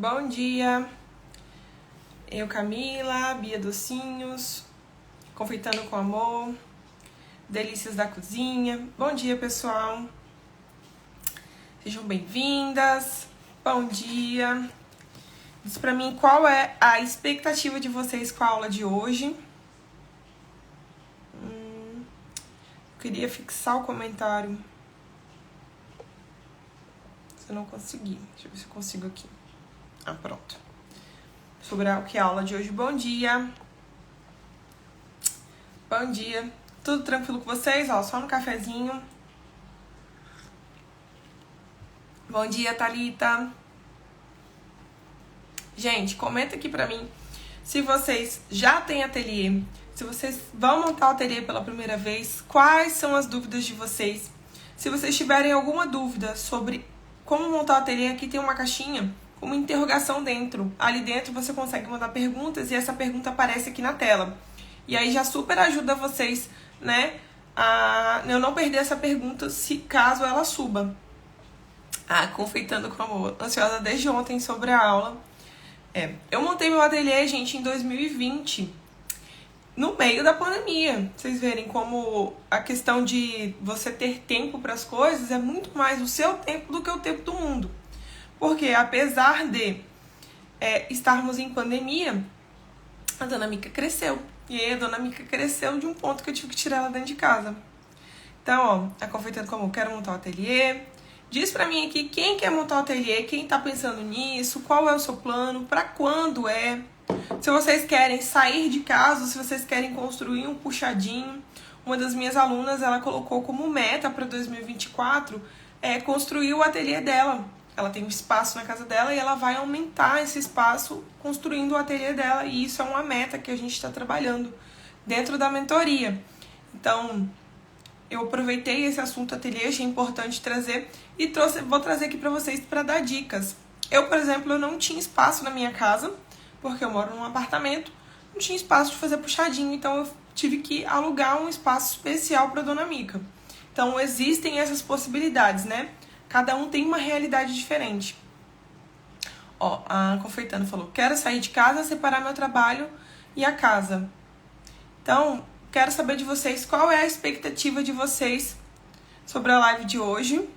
Bom dia. Eu, Camila, Bia Docinhos, Confeitando com Amor, Delícias da Cozinha. Bom dia, pessoal. Sejam bem-vindas. Bom dia. Diz pra mim qual é a expectativa de vocês com a aula de hoje. Queria fixar o comentário. Se eu não conseguir. Deixa eu ver se eu consigo aqui. Ah, pronto. Sobre o que é a aula de hoje. Bom dia. Bom dia. Tudo tranquilo com vocês? Ó, só no cafezinho. Bom dia, Thalita. Gente, comenta aqui pra mim se vocês já têm ateliê, se vocês vão montar o ateliê pela primeira vez, quais são as dúvidas de vocês. Se vocês tiverem alguma dúvida sobre como montar o ateliê, aqui tem uma caixinha com uma interrogação dentro. Ali dentro você consegue mandar perguntas e essa pergunta aparece aqui na tela. E aí já super ajuda vocês, né, a eu não perder essa pergunta se caso ela suba. Confeitando com Amor, ansiosa desde ontem sobre a aula. Eu montei meu ateliê, gente, em 2020, no meio da pandemia. Vocês verem como a questão de você ter tempo para as coisas é muito mais o seu tempo do que o tempo do mundo. Porque apesar de estarmos em pandemia, a Dona Mica cresceu. E aí a Dona Mica cresceu de um ponto que eu tive que tirar ela dentro de casa. Então, ó, a Confeitando com Amor, quero montar o ateliê. Diz pra mim aqui quem quer montar o ateliê, quem tá pensando nisso, qual é o seu plano, pra quando é. Se vocês querem sair de casa, se vocês querem construir um puxadinho. Uma das minhas alunas, ela colocou como meta para 2024 construir o ateliê dela. Ela tem um espaço na casa dela e ela vai aumentar esse espaço construindo o ateliê dela. E isso é uma meta que a gente está trabalhando dentro da mentoria. Então, eu aproveitei esse assunto ateliê, achei importante trazer e vou trazer aqui para vocês para dar dicas. Eu, por exemplo, eu não tinha espaço na minha casa, porque eu moro num apartamento, não tinha espaço de fazer puxadinho, então eu tive que alugar um espaço especial para Dona Mica. Então existem essas possibilidades, né? Cada um tem uma realidade diferente. Ó, a Confeitando falou, quero sair de casa, separar meu trabalho e a casa. Então, quero saber de vocês qual é a expectativa de vocês sobre a live de hoje.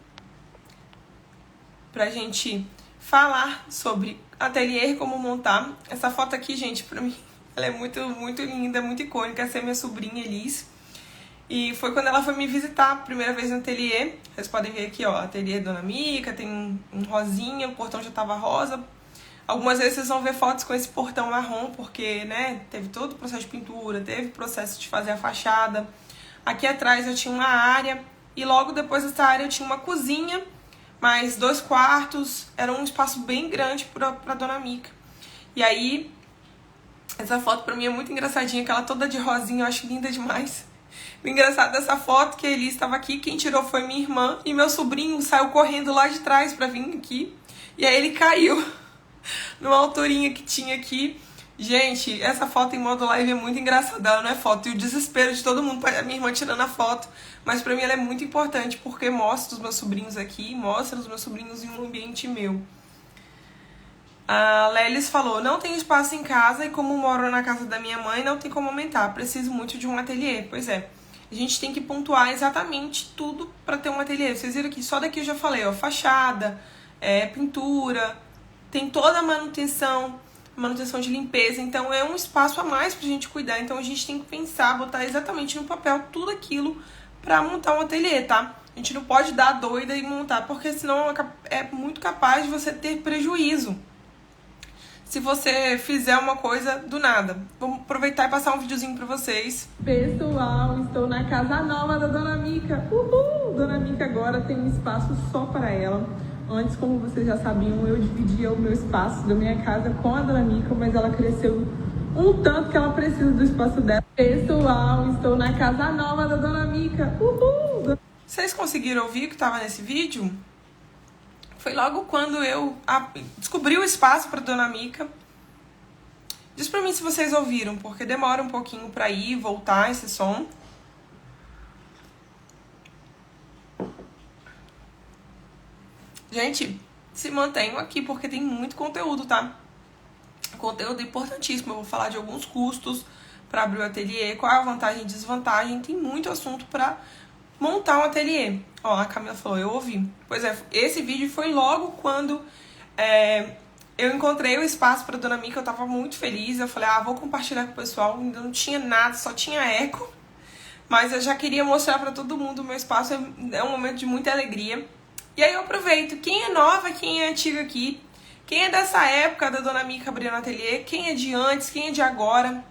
Pra gente falar sobre ateliê e como montar. Essa foto aqui, gente, pra mim, ela é muito, muito linda, muito icônica. Essa é minha sobrinha, Elis. E foi quando ela foi me visitar a primeira vez no ateliê. Vocês podem ver aqui, ó, ateliê Dona Mica, tem um rosinha, o portão já tava rosa. Algumas vezes vocês vão ver fotos com esse portão marrom, porque, né, teve todo o processo de pintura, teve o processo de fazer a fachada. Aqui atrás eu tinha uma área, e logo depois dessa área eu tinha uma cozinha, mais 2 quartos, era um espaço bem grande pra Dona Mica. E aí, essa foto pra mim é muito engraçadinha, que ela toda de rosinha, eu acho linda demais. O engraçado dessa foto que a Elis estava aqui, quem tirou foi minha irmã, e meu sobrinho saiu correndo lá de trás pra vir aqui, e aí ele caiu numa alturinha que tinha aqui. Gente, essa foto em modo live é muito engraçada, ela não é foto. E o desespero de todo mundo, a minha irmã tirando a foto. Mas pra mim ela é muito importante, porque mostra os meus sobrinhos aqui, mostra os meus sobrinhos em um ambiente meu. A Lelis falou, não tem espaço em casa e como moro na casa da minha mãe, não tem como aumentar. Preciso muito de um ateliê. Pois é, a gente tem que pontuar exatamente tudo pra ter um ateliê. Vocês viram aqui, só daqui eu já falei, ó, fachada, pintura, tem toda a manutenção de limpeza, então é um espaço a mais pra gente cuidar, então a gente tem que pensar, botar exatamente no papel tudo aquilo pra montar um ateliê, tá? A gente não pode dar doida e montar, porque senão é muito capaz de você ter prejuízo se você fizer uma coisa do nada. Vamos aproveitar e passar um videozinho pra vocês. Pessoal, estou na casa nova da Dona Mica. Uhul! Dona Mica agora tem um espaço só para ela. Antes, como vocês já sabiam, eu dividia o meu espaço da minha casa com a Dona Mica, mas ela cresceu um tanto que ela precisa do espaço dela. Pessoal, estou na casa nova da Dona Mica. Uhul! Vocês conseguiram ouvir o que estava nesse vídeo? Foi logo quando eu descobri o espaço para Dona Mica. Diz pra mim se vocês ouviram, porque demora um pouquinho para ir e voltar esse som. Gente, se mantenham aqui, porque tem muito conteúdo, tá? Conteúdo importantíssimo. Eu vou falar de alguns custos para abrir o ateliê, qual é a vantagem e desvantagem. Tem muito assunto para montar um ateliê. Ó, a Camila falou, eu ouvi. Pois é, esse vídeo foi logo quando eu encontrei o espaço para Dona Mica. Eu tava muito feliz. Eu falei, vou compartilhar com o pessoal. Ainda não tinha nada, só tinha eco. Mas eu já queria mostrar para todo mundo o meu espaço. É um momento de muita alegria. E aí eu aproveito. Quem é nova, quem é antiga aqui, quem é dessa época da Dona Mica abrindo ateliê, quem é de antes, quem é de agora,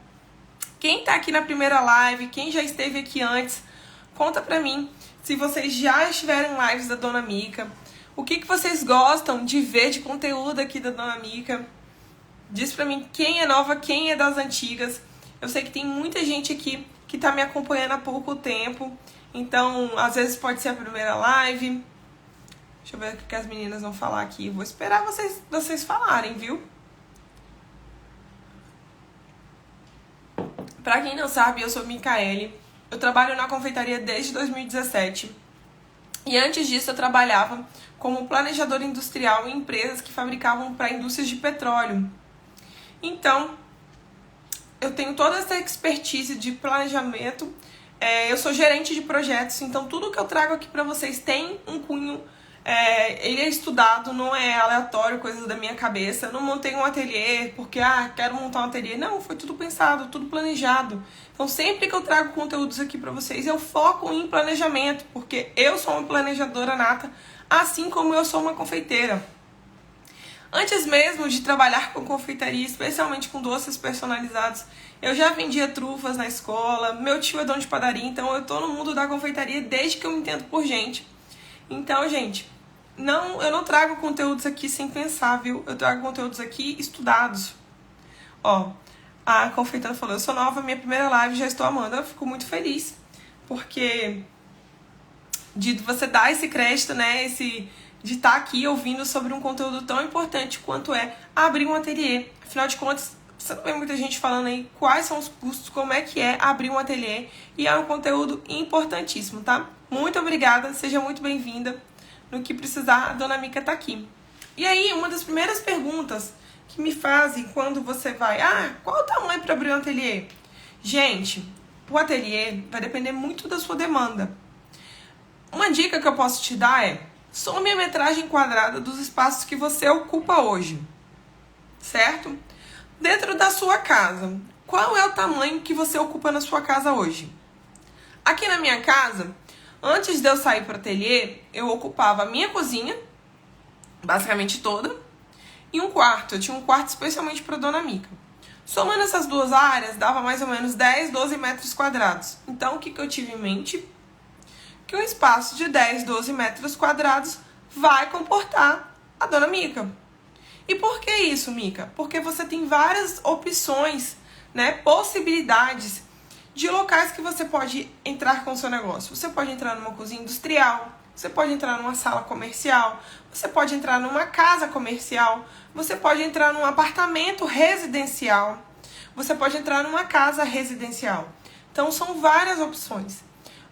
quem tá aqui na primeira live, quem já esteve aqui antes, conta pra mim se vocês já estiveram em lives da Dona Mica, o que vocês gostam de ver de conteúdo aqui da Dona Mica. Diz pra mim quem é nova, quem é das antigas. Eu sei que tem muita gente aqui que tá me acompanhando há pouco tempo, então às vezes pode ser a primeira live. Deixa eu ver o que as meninas vão falar aqui. Vou esperar vocês falarem, viu? Pra quem não sabe, eu sou Micaele. Eu trabalho na confeitaria desde 2017. E antes disso eu trabalhava como planejadora industrial em empresas que fabricavam para indústrias de petróleo. Então, eu tenho toda essa expertise de planejamento. Eu sou gerente de projetos, então tudo que eu trago aqui pra vocês tem um cunho. Ele é estudado, não é aleatório, coisas da minha cabeça. Eu não montei um ateliê porque, quero montar um ateliê. Não, foi tudo pensado, tudo planejado. Então, sempre que eu trago conteúdos aqui pra vocês, eu foco em planejamento, porque eu sou uma planejadora nata, assim como eu sou uma confeiteira. Antes mesmo de trabalhar com confeitaria, especialmente com doces personalizados, eu já vendia trufas na escola. Meu tio é dono de padaria, então eu tô no mundo da confeitaria desde que eu me entendo por gente. Então, gente, eu não trago conteúdos aqui sem pensar, viu? Eu trago conteúdos aqui estudados. Ó, a confeiteira falou, eu sou nova, minha primeira live, já estou amando. Eu fico muito feliz, porque de você dar esse crédito, né, de estar aqui ouvindo sobre um conteúdo tão importante quanto é abrir um ateliê. Afinal de contas, você não vê muita gente falando aí quais são os custos, como é que é abrir um ateliê, e é um conteúdo importantíssimo, tá? Muito obrigada, seja muito bem-vinda. No que precisar, a Dona Mica tá aqui. E aí, uma das primeiras perguntas que me fazem quando você vai, qual o tamanho para abrir um ateliê? Gente, o ateliê vai depender muito da sua demanda. Uma dica que eu posso te dar é, some a metragem quadrada dos espaços que você ocupa hoje, certo? Dentro da sua casa, qual é o tamanho que você ocupa na sua casa hoje? Aqui na minha casa, antes de eu sair para o ateliê, eu ocupava a minha cozinha, basicamente toda, e um quarto. Eu tinha um quarto especialmente para Dona Mica. Somando essas duas áreas, dava mais ou menos 10, 12 metros quadrados. Então, o que eu tive em mente? Que um espaço de 10, 12 metros quadrados vai comportar a Dona Mica. E por que isso, Mica? Porque você tem várias opções, né, possibilidades de locais que você pode entrar com o seu negócio. Você pode entrar numa cozinha industrial, você pode entrar numa sala comercial, você pode entrar numa casa comercial, você pode entrar num apartamento residencial, você pode entrar numa casa residencial. Então, são várias opções.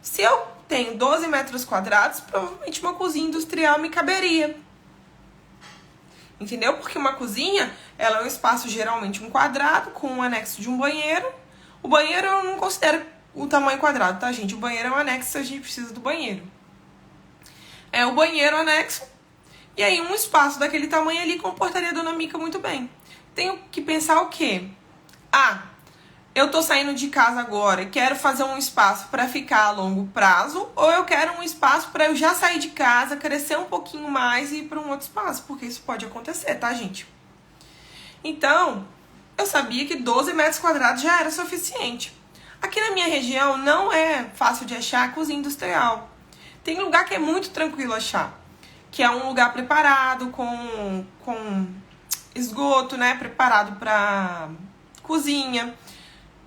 Se eu tenho 12 metros quadrados, provavelmente uma cozinha industrial me caberia. Entendeu? Porque uma cozinha, ela é um espaço geralmente um quadrado com um anexo de um banheiro. O banheiro eu não considero o tamanho quadrado, tá, gente? O banheiro é um anexo se a gente precisa do banheiro. É o banheiro anexo. E aí um espaço daquele tamanho ali comportaria a Dona Mica muito bem. Tenho que pensar o quê? Eu tô saindo de casa agora e quero fazer um espaço para ficar a longo prazo, ou eu quero um espaço para eu já sair de casa, crescer um pouquinho mais e ir para um outro espaço, porque isso pode acontecer, tá, gente? Então, eu sabia que 12 metros quadrados já era suficiente. Aqui na minha região não é fácil de achar cozinha industrial. Tem lugar que é muito tranquilo achar, que é um lugar preparado com esgoto, né, preparado para cozinha.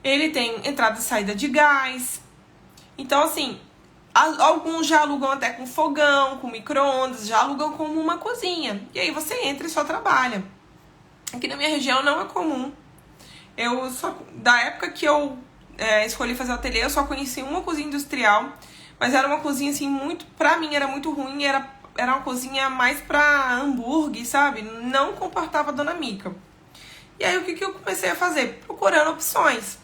Ele tem entrada e saída de gás. Então, assim, alguns já alugam até com fogão, com micro-ondas, já alugam como uma cozinha. E aí você entra e só trabalha. Aqui na minha região não é comum. Da época que eu escolhi fazer o ateliê, eu só conheci uma cozinha industrial. Mas era uma cozinha, assim, pra mim era muito ruim. Era era uma cozinha mais pra hambúrguer, sabe? Não comportava a Dona Mica. E aí o que eu comecei a fazer? Procurando opções.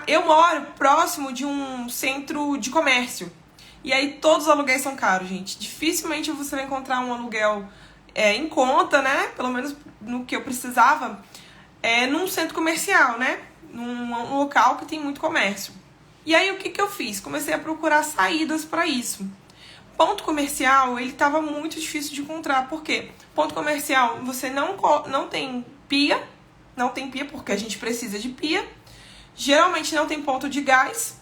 Eu moro próximo de um centro de comércio. E aí todos os aluguéis são caros, gente. Dificilmente você vai encontrar um aluguel em conta, né? Pelo menos no que eu precisava, num centro comercial, né? Num local que tem muito comércio. E aí o que eu fiz? Comecei a procurar saídas para isso. Ponto comercial, ele estava muito difícil de encontrar. Por quê? Ponto comercial, você não tem pia. Não tem pia porque a gente precisa de pia. Geralmente não tem ponto de gás.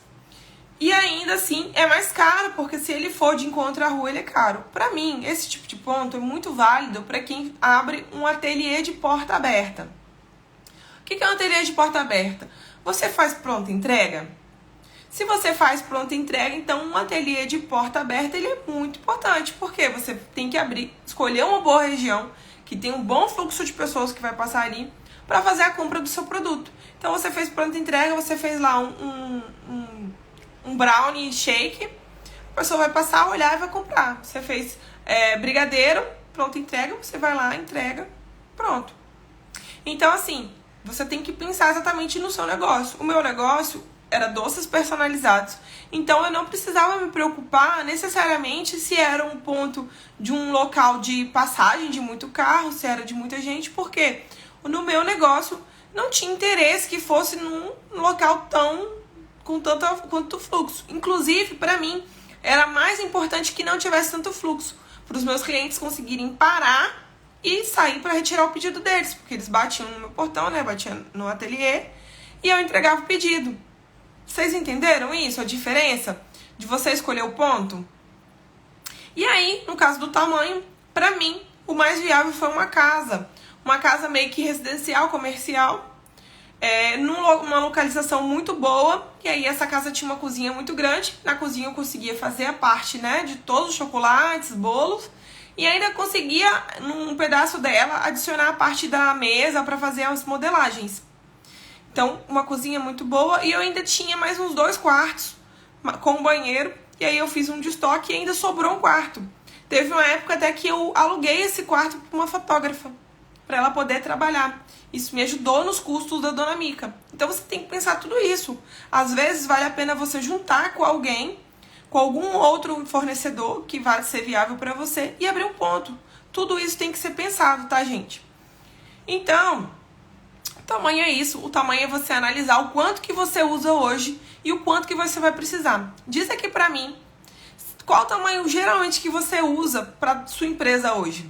E ainda assim é mais caro, porque se ele for de encontro à rua, ele é caro. Para mim, esse tipo de ponto é muito válido para quem abre um ateliê de porta aberta. O que é um ateliê de porta aberta? Você faz pronta entrega? Se você faz pronta entrega, então um ateliê de porta aberta ele é muito importante, porque você tem que escolher uma boa região, que tem um bom fluxo de pessoas que vai passar ali, para fazer a compra do seu produto. Então você fez pronta entrega, você fez lá um brownie shake, a pessoa vai passar, olhar e vai comprar. Você fez brigadeiro, pronta entrega, você vai lá, entrega, pronto. Então assim, você tem que pensar exatamente no seu negócio. O meu negócio era doces personalizados, então eu não precisava me preocupar necessariamente se era um ponto de um local de passagem de muito carro, se era de muita gente, porque no meu negócio não tinha interesse que fosse num local com tanto fluxo. Inclusive, para mim, era mais importante que não tivesse tanto fluxo, para os meus clientes conseguirem parar e sair para retirar o pedido deles, porque eles batiam no meu portão, né? Batiam no ateliê e eu entregava o pedido. Vocês entenderam isso? A diferença de você escolher o ponto? E aí, no caso do tamanho, para mim, o mais viável foi uma casa. Uma casa meio que residencial, comercial, numa localização muito boa. E aí essa casa tinha uma cozinha muito grande. Na cozinha eu conseguia fazer a parte, né, de todos os chocolates, bolos. E ainda conseguia, num pedaço dela, adicionar a parte da mesa para fazer as modelagens. Então, uma cozinha muito boa. E eu ainda tinha mais uns 2 quartos com um banheiro. E aí eu fiz um de estoque e ainda sobrou um quarto. Teve uma época até que eu aluguei esse quarto para uma fotógrafa, para ela poder trabalhar. Isso me ajudou nos custos da Dona Mica. Então você tem que pensar tudo isso. Às vezes vale a pena você juntar com alguém, com algum outro fornecedor que vai ser viável para você e abrir um ponto. Tudo isso tem que ser pensado, tá, gente? Então, o tamanho é isso. O tamanho é você analisar o quanto que você usa hoje e o quanto que você vai precisar. Diz aqui pra mim, qual o tamanho geralmente que você usa para sua empresa hoje?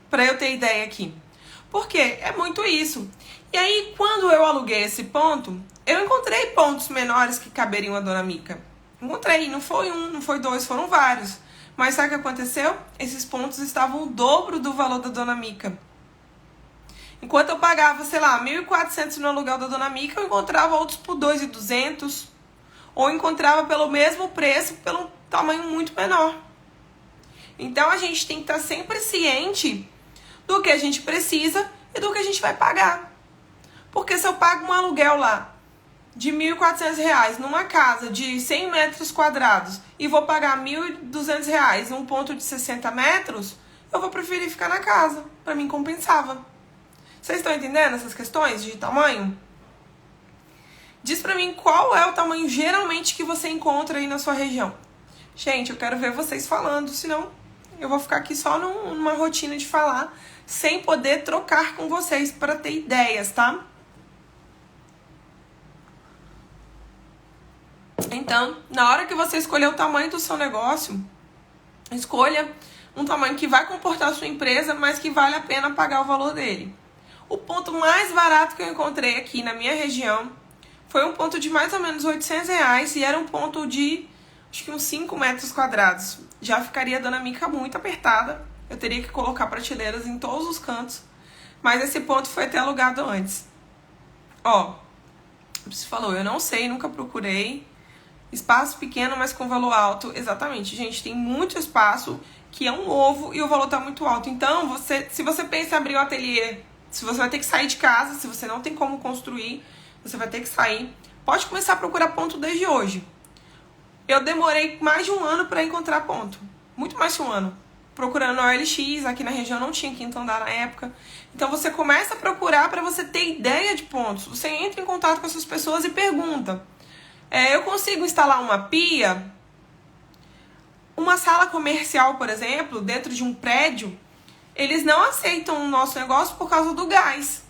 Para eu ter ideia aqui. Porque é muito isso. E aí, quando eu aluguei esse ponto, eu encontrei pontos menores que caberiam a Dona Mica. Encontrei, não foi um, não foi 2, foram vários. Mas sabe o que aconteceu? Esses pontos estavam o dobro do valor da Dona Mica. Enquanto eu pagava, sei lá, 1.400 no aluguel da Dona Mica, eu encontrava outros por 2.200. Ou encontrava pelo mesmo preço, pelo tamanho muito menor. Então a gente tem que estar sempre ciente do que a gente precisa e do que a gente vai pagar. Porque se eu pago um aluguel lá de R$1.400 numa casa de 100 metros quadrados e vou pagar R$1.200 num ponto de 60 metros, eu vou preferir ficar na casa. Pra mim compensava. Vocês estão entendendo essas questões de tamanho? Diz pra mim qual é o tamanho geralmente que você encontra aí na sua região. Gente, eu quero ver vocês falando, senão eu vou ficar aqui só numa rotina de falar, sem poder trocar com vocês para ter ideias, tá? Então, na hora que você escolher o tamanho do seu negócio, escolha um tamanho que vai comportar a sua empresa, mas que vale a pena pagar o valor dele. O ponto mais barato que eu encontrei aqui na minha região foi um ponto de mais ou menos R$800 e era um ponto de, acho que uns 5 metros quadrados. Já ficaria a Dona Mica muito apertada. Eu teria que colocar prateleiras em todos os cantos. Mas esse ponto foi até alugado antes. Ó, você falou, eu não sei, nunca procurei. Espaço pequeno, mas com valor alto. Exatamente, gente, tem muito espaço que é um ovo e o valor tá muito alto. Então, se você pensa em abrir um ateliê, se você vai ter que sair de casa, se você não tem como construir, você vai ter que sair. Pode começar a procurar ponto desde hoje. Eu demorei mais de 1 ano para encontrar ponto. muito mais que um ano, procurando a OLX, aqui na região não tinha quinto andar na época. Então você começa a procurar para você ter ideia de pontos. Você entra em contato com essas pessoas e pergunta: eu consigo instalar uma pia? Uma sala comercial, por exemplo, dentro de um prédio, eles não aceitam o nosso negócio por causa do gás.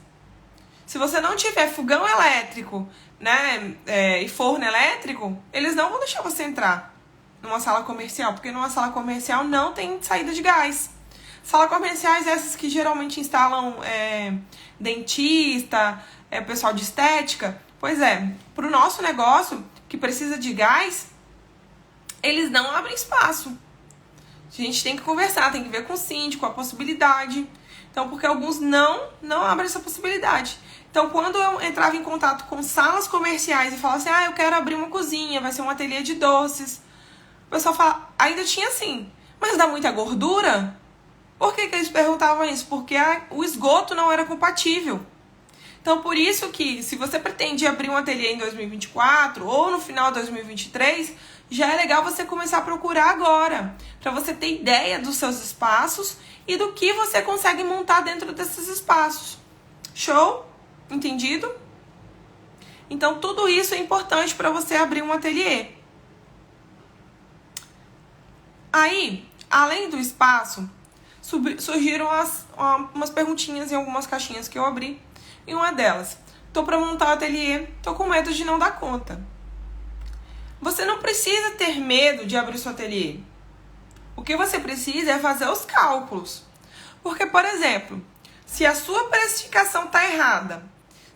Se você não tiver fogão elétrico, né, e forno elétrico, eles não vão deixar você entrar numa sala comercial, porque numa sala comercial não tem saída de gás. Salas comerciais essas que geralmente instalam dentista, pessoal de estética. Pois é, para o nosso negócio, que precisa de gás, eles não abrem espaço. A gente tem que conversar, tem que ver com o síndico a possibilidade. Então, porque alguns não abrem essa possibilidade. Então, quando eu entrava em contato com salas comerciais e falava assim, eu quero abrir uma cozinha, vai ser um ateliê de doces. O pessoal fala, ainda tinha assim, mas dá muita gordura? Por que eles perguntavam isso? Porque o esgoto não era compatível. Então, por isso que, se você pretende abrir um ateliê em 2024 ou no final de 2023, já é legal você começar a procurar agora, para você ter ideia dos seus espaços e do que você consegue montar dentro desses espaços. Show? Entendido? Então, tudo isso é importante para você abrir um ateliê. Aí, além do espaço, surgiram umas perguntinhas em algumas caixinhas que eu abri. E uma delas, tô para montar um ateliê, tô com medo de não dar conta. Você não precisa ter medo de abrir seu ateliê. O que você precisa é fazer os cálculos. Porque, por exemplo, se a sua precificação está errada,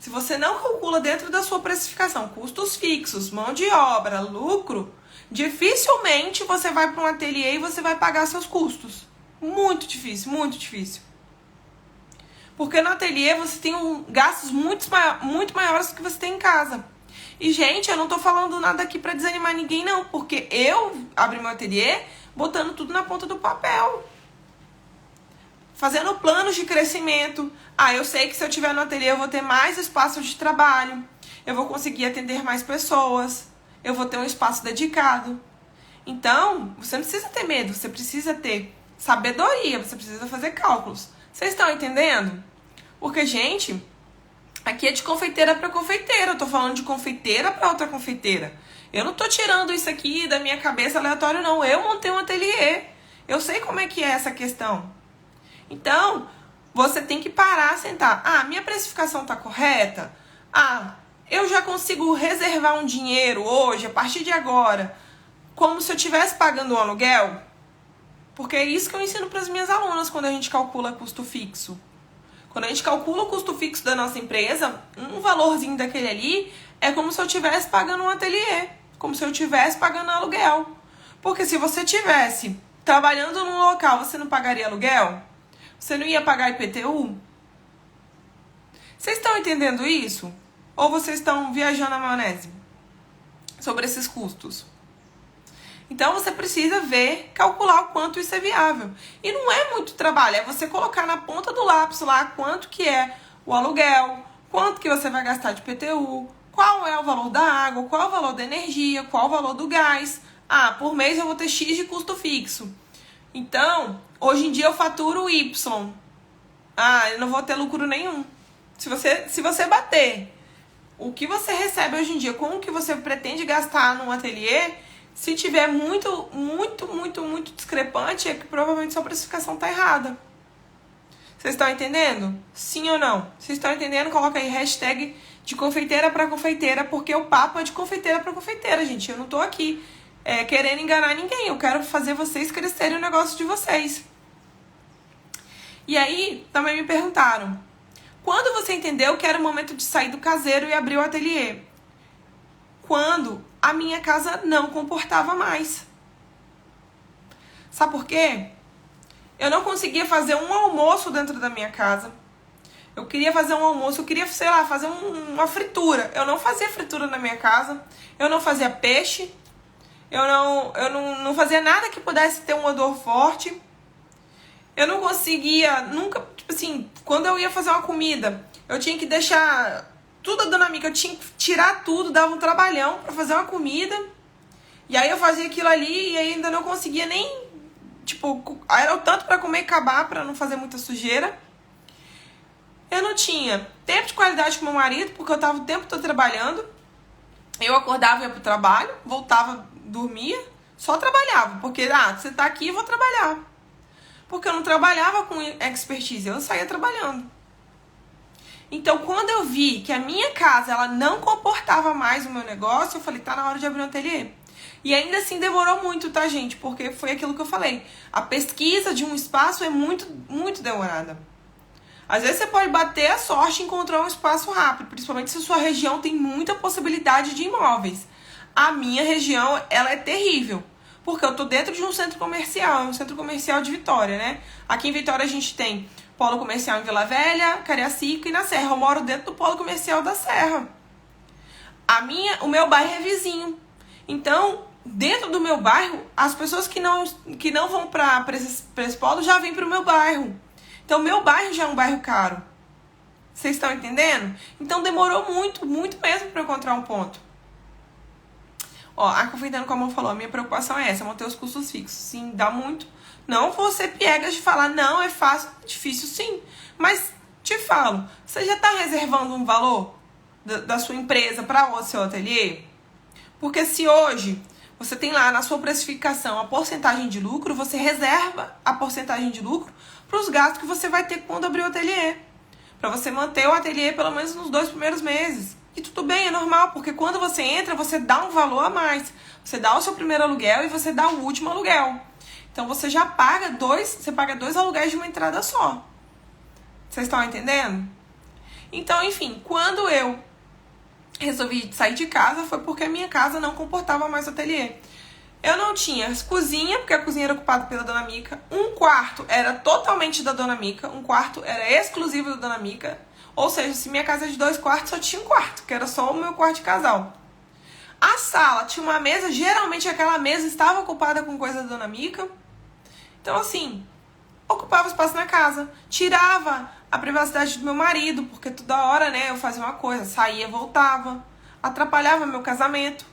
se você não calcula dentro da sua precificação custos fixos, mão de obra, lucro, dificilmente você vai para um ateliê e você vai pagar seus custos. Muito difícil, muito difícil. Porque no ateliê você tem gastos muito maiores do que você tem em casa. E, gente, eu não tô falando nada aqui pra desanimar ninguém, não. Porque eu abri meu ateliê botando tudo na ponta do papel. Fazendo planos de crescimento. Eu sei que se eu tiver no ateliê eu vou ter mais espaço de trabalho. Eu vou conseguir atender mais pessoas. Eu vou ter um espaço dedicado. Então, você não precisa ter medo. Você precisa ter sabedoria. Você precisa fazer cálculos. Vocês estão entendendo? Porque, gente, aqui é de confeiteira para confeiteira. Eu tô falando de confeiteira para outra confeiteira. Eu não tô tirando isso aqui da minha cabeça aleatório, não. Eu montei um ateliê. Eu sei como é que é essa questão. Então, você tem que parar, sentar. Minha precificação tá correta? Eu já consigo reservar um dinheiro hoje, a partir de agora, como se eu estivesse pagando um aluguel? Porque é isso que eu ensino para as minhas alunas quando a gente calcula custo fixo. Quando a gente calcula o custo fixo da nossa empresa, um valorzinho daquele ali é como se eu estivesse pagando um ateliê, como se eu estivesse pagando aluguel. Porque se você estivesse trabalhando num local, você não pagaria aluguel? Você não ia pagar IPTU? Vocês estão entendendo isso? Ou vocês estão viajando na maionese sobre esses custos? Então, você precisa calcular o quanto isso é viável. E não é muito trabalho, é você colocar na ponta do lápis lá quanto que é o aluguel, quanto que você vai gastar de IPTU, qual é o valor da água, qual é o valor da energia, qual é o valor do gás. Por mês eu vou ter X de custo fixo. Então, hoje em dia eu faturo Y. Eu não vou ter lucro nenhum. Se você bater o que você recebe hoje em dia com o que você pretende gastar num ateliê, se tiver muito discrepante, é que provavelmente sua precificação está errada. Vocês estão entendendo? Sim ou não? Vocês estão entendendo? Coloca aí hashtag de confeiteira para confeiteira, porque o papo é de confeiteira para confeiteira, gente. Eu não tô aqui querendo enganar ninguém. Eu quero fazer vocês crescerem o negócio de vocês. E aí, também me perguntaram, quando você entendeu que era o momento de sair do caseiro e abrir o ateliê? Quando a minha casa não comportava mais. Sabe por quê? Eu não conseguia fazer um almoço dentro da minha casa. Eu queria fazer um almoço, eu queria, fazer uma fritura. Eu não fazia fritura na minha casa. Eu não fazia peixe. Eu não fazia nada que pudesse ter um odor forte. Eu não conseguia, nunca, quando eu ia fazer uma comida, eu tinha que deixar tudo a dona Mica, eu tinha que tirar tudo, dava um trabalhão pra fazer uma comida. E aí eu fazia aquilo ali e ainda não conseguia nem tipo, era o tanto pra comer e acabar, pra não fazer muita sujeira. Eu não tinha tempo de qualidade com meu marido, porque eu tava o tempo todo trabalhando. Eu acordava, ia pro trabalho, voltava, dormia, só trabalhava. Porque, você tá aqui, eu vou trabalhar. Porque eu não trabalhava com expertise, eu saía trabalhando. Então, quando eu vi que a minha casa, ela não comportava mais o meu negócio, eu falei, tá na hora de abrir um ateliê. E ainda assim demorou muito, tá, gente? Porque foi aquilo que eu falei. A pesquisa de um espaço é muito, muito demorada. Às vezes você pode bater a sorte e encontrar um espaço rápido, principalmente se a sua região tem muita possibilidade de imóveis. A minha região, ela é terrível, porque eu tô dentro de um centro comercial de Vitória, né? Aqui em Vitória a gente tem polo comercial em Vila Velha, Cariacica e na Serra. Eu moro dentro do polo comercial da Serra. O meu bairro é vizinho. Então, dentro do meu bairro, as pessoas que não vão para esse polo já vêm para o meu bairro. Então, meu bairro já é um bairro caro. Vocês estão entendendo? Então, demorou muito, muito mesmo para eu encontrar um ponto. Ó, a Confeitando com a Mão falou, a minha preocupação é essa, manter os custos fixos. Sim, dá muito. Não vou ser piegas de falar, não, é fácil, é difícil sim. Mas, te falo, você já está reservando um valor da sua empresa para o seu ateliê? Porque se hoje você tem lá na sua precificação a porcentagem de lucro, você reserva a porcentagem de lucro para os gastos que você vai ter quando abrir o ateliê. Para você manter o ateliê pelo menos nos 2 primeiros meses. E tudo bem, é normal, porque quando você entra, você dá um valor a mais. Você dá o seu primeiro aluguel e você dá o último aluguel. Então você já paga você paga 2 aluguéis de uma entrada só. Vocês estão entendendo? Então, enfim, quando eu resolvi sair de casa, foi porque a minha casa não comportava mais o ateliê. Eu não tinha cozinha, porque a cozinha era ocupada pela Dona Mica. Um quarto era totalmente da Dona Mica. Um quarto era exclusivo da Dona Mica. Ou seja, se minha casa é de 2 quartos, só tinha um quarto, que era só o meu quarto de casal. A sala tinha uma mesa, geralmente aquela mesa estava ocupada com coisa da Dona Mica. Então, assim, ocupava espaço na casa. Tirava a privacidade do meu marido, porque toda hora, né, eu fazia uma coisa, saía, voltava. Atrapalhava meu casamento.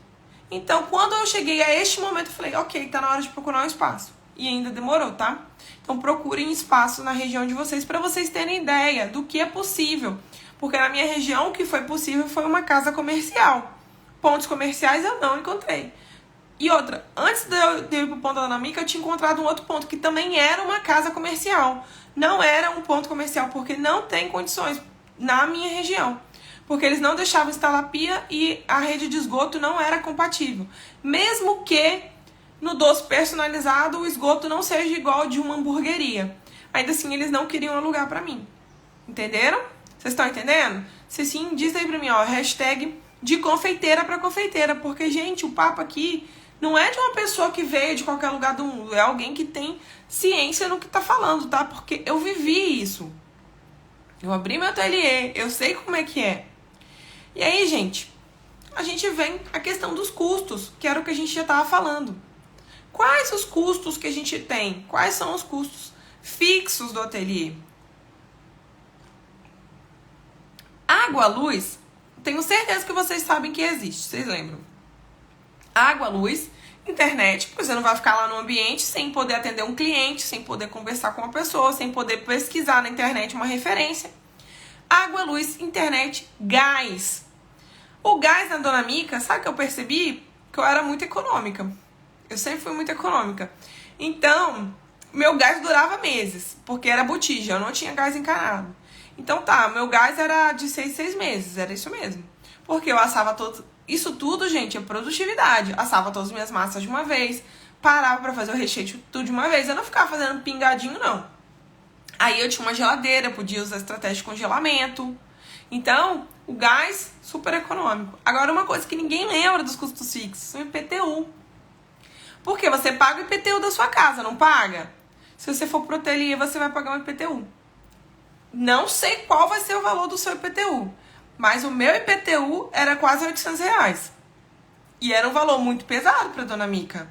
Então, quando eu cheguei a este momento, eu falei, ok, tá na hora de procurar um espaço. E ainda demorou, tá? Então, procurem espaço na região de vocês para vocês terem ideia do que é possível. Porque na minha região, o que foi possível foi uma casa comercial. Pontos comerciais eu não encontrei. E outra, antes de eu ir pro ponto da Dona Mica, eu tinha encontrado um outro ponto que também era uma casa comercial. Não era um ponto comercial, porque não tem condições na minha região. Porque eles não deixavam instalar pia e a rede de esgoto não era compatível. Mesmo que no doce personalizado o esgoto não seja igual de uma hamburgueria. Ainda assim, eles não queriam alugar pra mim. Entenderam? Vocês estão entendendo? Se sim, diz aí pra mim, ó, hashtag de confeiteira pra confeiteira. Porque, gente, o papo aqui não é de uma pessoa que veio de qualquer lugar do mundo. É alguém que tem ciência no que tá falando, tá? Porque eu vivi isso. Eu abri meu ateliê, eu sei como é que é. E aí, gente, a gente vem a questão dos custos, que era o que a gente já estava falando. Quais os custos que a gente tem? Quais são os custos fixos do ateliê? Água, luz, tenho certeza que vocês sabem que existe, vocês lembram? Água, luz, internet, porque você não vai ficar lá no ambiente sem poder atender um cliente, sem poder conversar com uma pessoa, sem poder pesquisar na internet uma referência. Água, luz, internet, gás. O gás na Dona Mica, sabe o que eu percebi? Que eu era muito econômica. Eu sempre fui muito econômica. Então, meu gás durava meses, porque era botija, eu não tinha gás encanado. Então tá, meu gás era de 6 meses, era isso mesmo. Porque eu assava todo... Isso tudo, gente, é produtividade. Assava todas as minhas massas de uma vez, parava pra fazer o recheio tudo de uma vez. Eu não ficava fazendo pingadinho, não. Aí eu tinha uma geladeira, podia usar estratégia de congelamento. Então, o gás, super econômico. Agora, uma coisa que ninguém lembra dos custos fixos, o IPTU. Porque você paga o IPTU da sua casa, não paga? Se você for pro ateliê, você vai pagar um IPTU. Não sei qual vai ser o valor do seu IPTU, mas o meu IPTU era quase R$800. E era um valor muito pesado pra Dona Mica.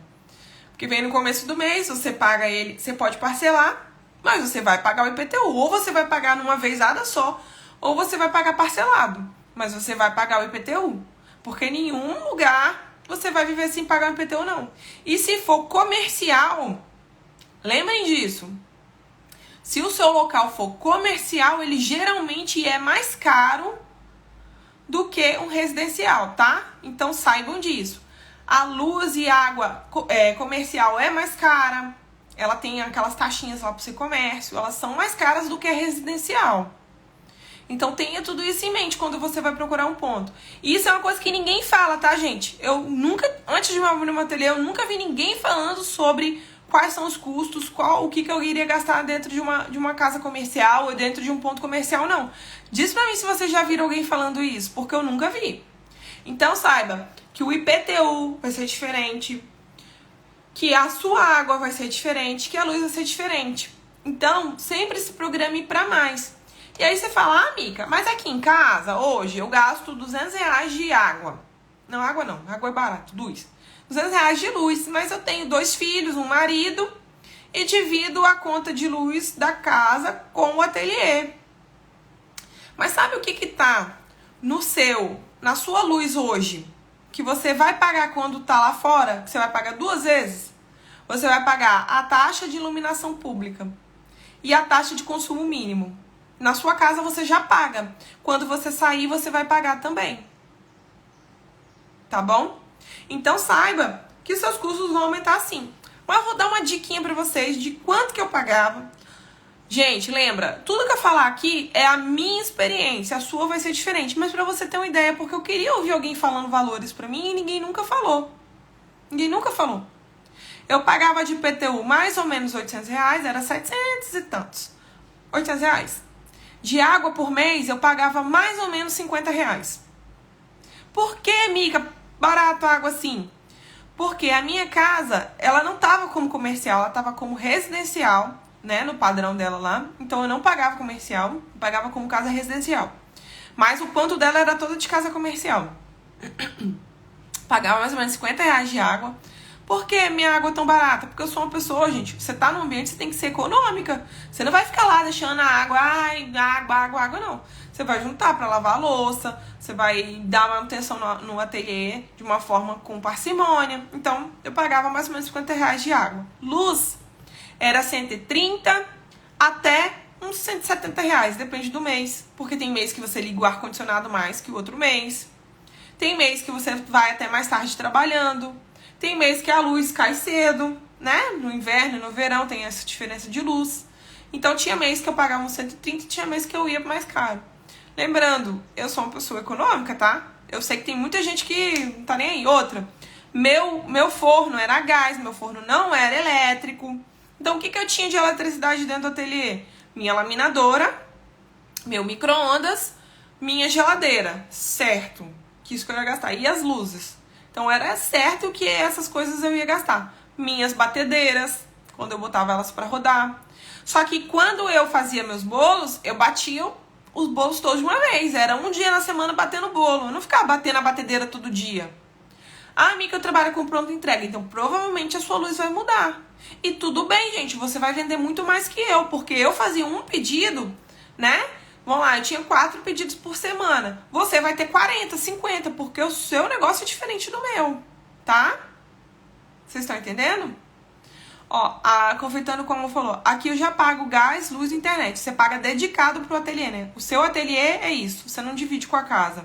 Porque vem no começo do mês, você paga ele, você pode parcelar, mas você vai pagar o IPTU. Ou você vai pagar numa vezada só, ou você vai pagar parcelado. Mas você vai pagar o IPTU. Porque em nenhum lugar você vai viver sem pagar o IPTU, não. E se for comercial, Lembrem disso. Se o seu local for comercial, ele geralmente é mais caro do que um residencial, tá? Então saibam disso. A luz e água comercial é mais cara. Ela tem aquelas taxinhas lá pro seu comércio. Elas são mais caras do que a residencial. Então tenha tudo isso em mente quando você vai procurar um ponto. E isso é uma coisa que ninguém fala, tá, gente? Eu nunca, antes de eu abrir uma ateliê, eu nunca vi ninguém falando sobre quais são os custos, o que eu iria gastar dentro de uma casa comercial ou dentro de um ponto comercial, não. Diz pra mim se vocês já viram alguém falando isso, porque eu nunca vi. Então saiba que o IPTU vai ser diferente, que a sua água vai ser diferente, que a luz vai ser diferente. Então, sempre se programe para mais. E aí você fala, ah, Mica, mas aqui em casa, hoje, eu gasto R$200 de água. Não, água não, água é barato, luz. R$200 de luz, mas eu tenho 2 filhos, um marido, e divido a conta de luz da casa com o ateliê. Mas sabe o que tá na sua luz hoje, que você vai pagar quando tá lá fora, que você vai pagar 2 vezes? Você vai pagar a taxa de iluminação pública e a taxa de consumo mínimo. Na sua casa você já paga. Quando você sair, você vai pagar também. Tá bom? Então saiba que seus custos vão aumentar sim. Mas eu vou dar uma diquinha pra vocês de quanto que eu pagava. Gente, lembra, tudo que eu falar aqui é a minha experiência, a sua vai ser diferente. Mas pra você ter uma ideia, porque eu queria ouvir alguém falando valores pra mim e ninguém nunca falou. Ninguém nunca falou. Eu pagava de IPTU mais ou menos R$800, era 700 e tantos. R$800. De água por mês, eu pagava mais ou menos R$50. Por que, Mica, barato a água assim? Porque a minha casa, ela não tava como comercial, ela tava como residencial, né, no padrão dela lá. Então eu não pagava comercial, eu pagava como casa residencial. Mas o quanto dela era toda de casa comercial. Pagava mais ou menos R$50 de água. Por que minha água é tão barata? Porque eu sou uma pessoa, gente, você tá num ambiente, você tem que ser econômica. Você não vai ficar lá deixando a água, água, não. Você vai juntar pra lavar a louça, você vai dar manutenção no ateliê de uma forma com parcimônia. Então, eu pagava mais ou menos R$50 de água. Luz era 130 até uns R$170, depende do mês. Porque tem mês que você liga o ar-condicionado mais que o outro mês. Tem mês que você vai até mais tarde trabalhando. Tem mês que a luz cai cedo, né? No inverno e no verão tem essa diferença de luz. Então tinha mês que eu pagava uns 130 e tinha mês que eu ia mais caro. Lembrando, eu sou uma pessoa econômica, tá? Eu sei que tem muita gente que não tá nem aí. Outra, meu forno era a gás, meu forno não era elétrico. Então o que eu tinha de eletricidade dentro do ateliê? Minha laminadora, meu micro-ondas, minha geladeira, certo? Que isso que eu ia gastar. E as luzes. Então era certo que essas coisas eu ia gastar. Minhas batedeiras, quando eu botava elas pra rodar. Só que quando eu fazia meus bolos, eu batia os bolos todos de uma vez. Era um dia na semana batendo bolo. Eu não ficava batendo a batedeira todo dia. Ah, Mica, eu trabalho com pronta entrega. Então provavelmente a sua luz vai mudar. E tudo bem, gente. Você vai vender muito mais que eu. Porque eu fazia um pedido, né? Vamos lá, eu tinha 4 pedidos por semana. Você vai ter 40, 50, porque o seu negócio é diferente do meu, tá? Vocês estão entendendo? Ó, a Confeitando Como falou, aqui eu já pago gás, luz e internet. Você paga dedicado pro ateliê, né? O seu ateliê é isso, você não divide com a casa.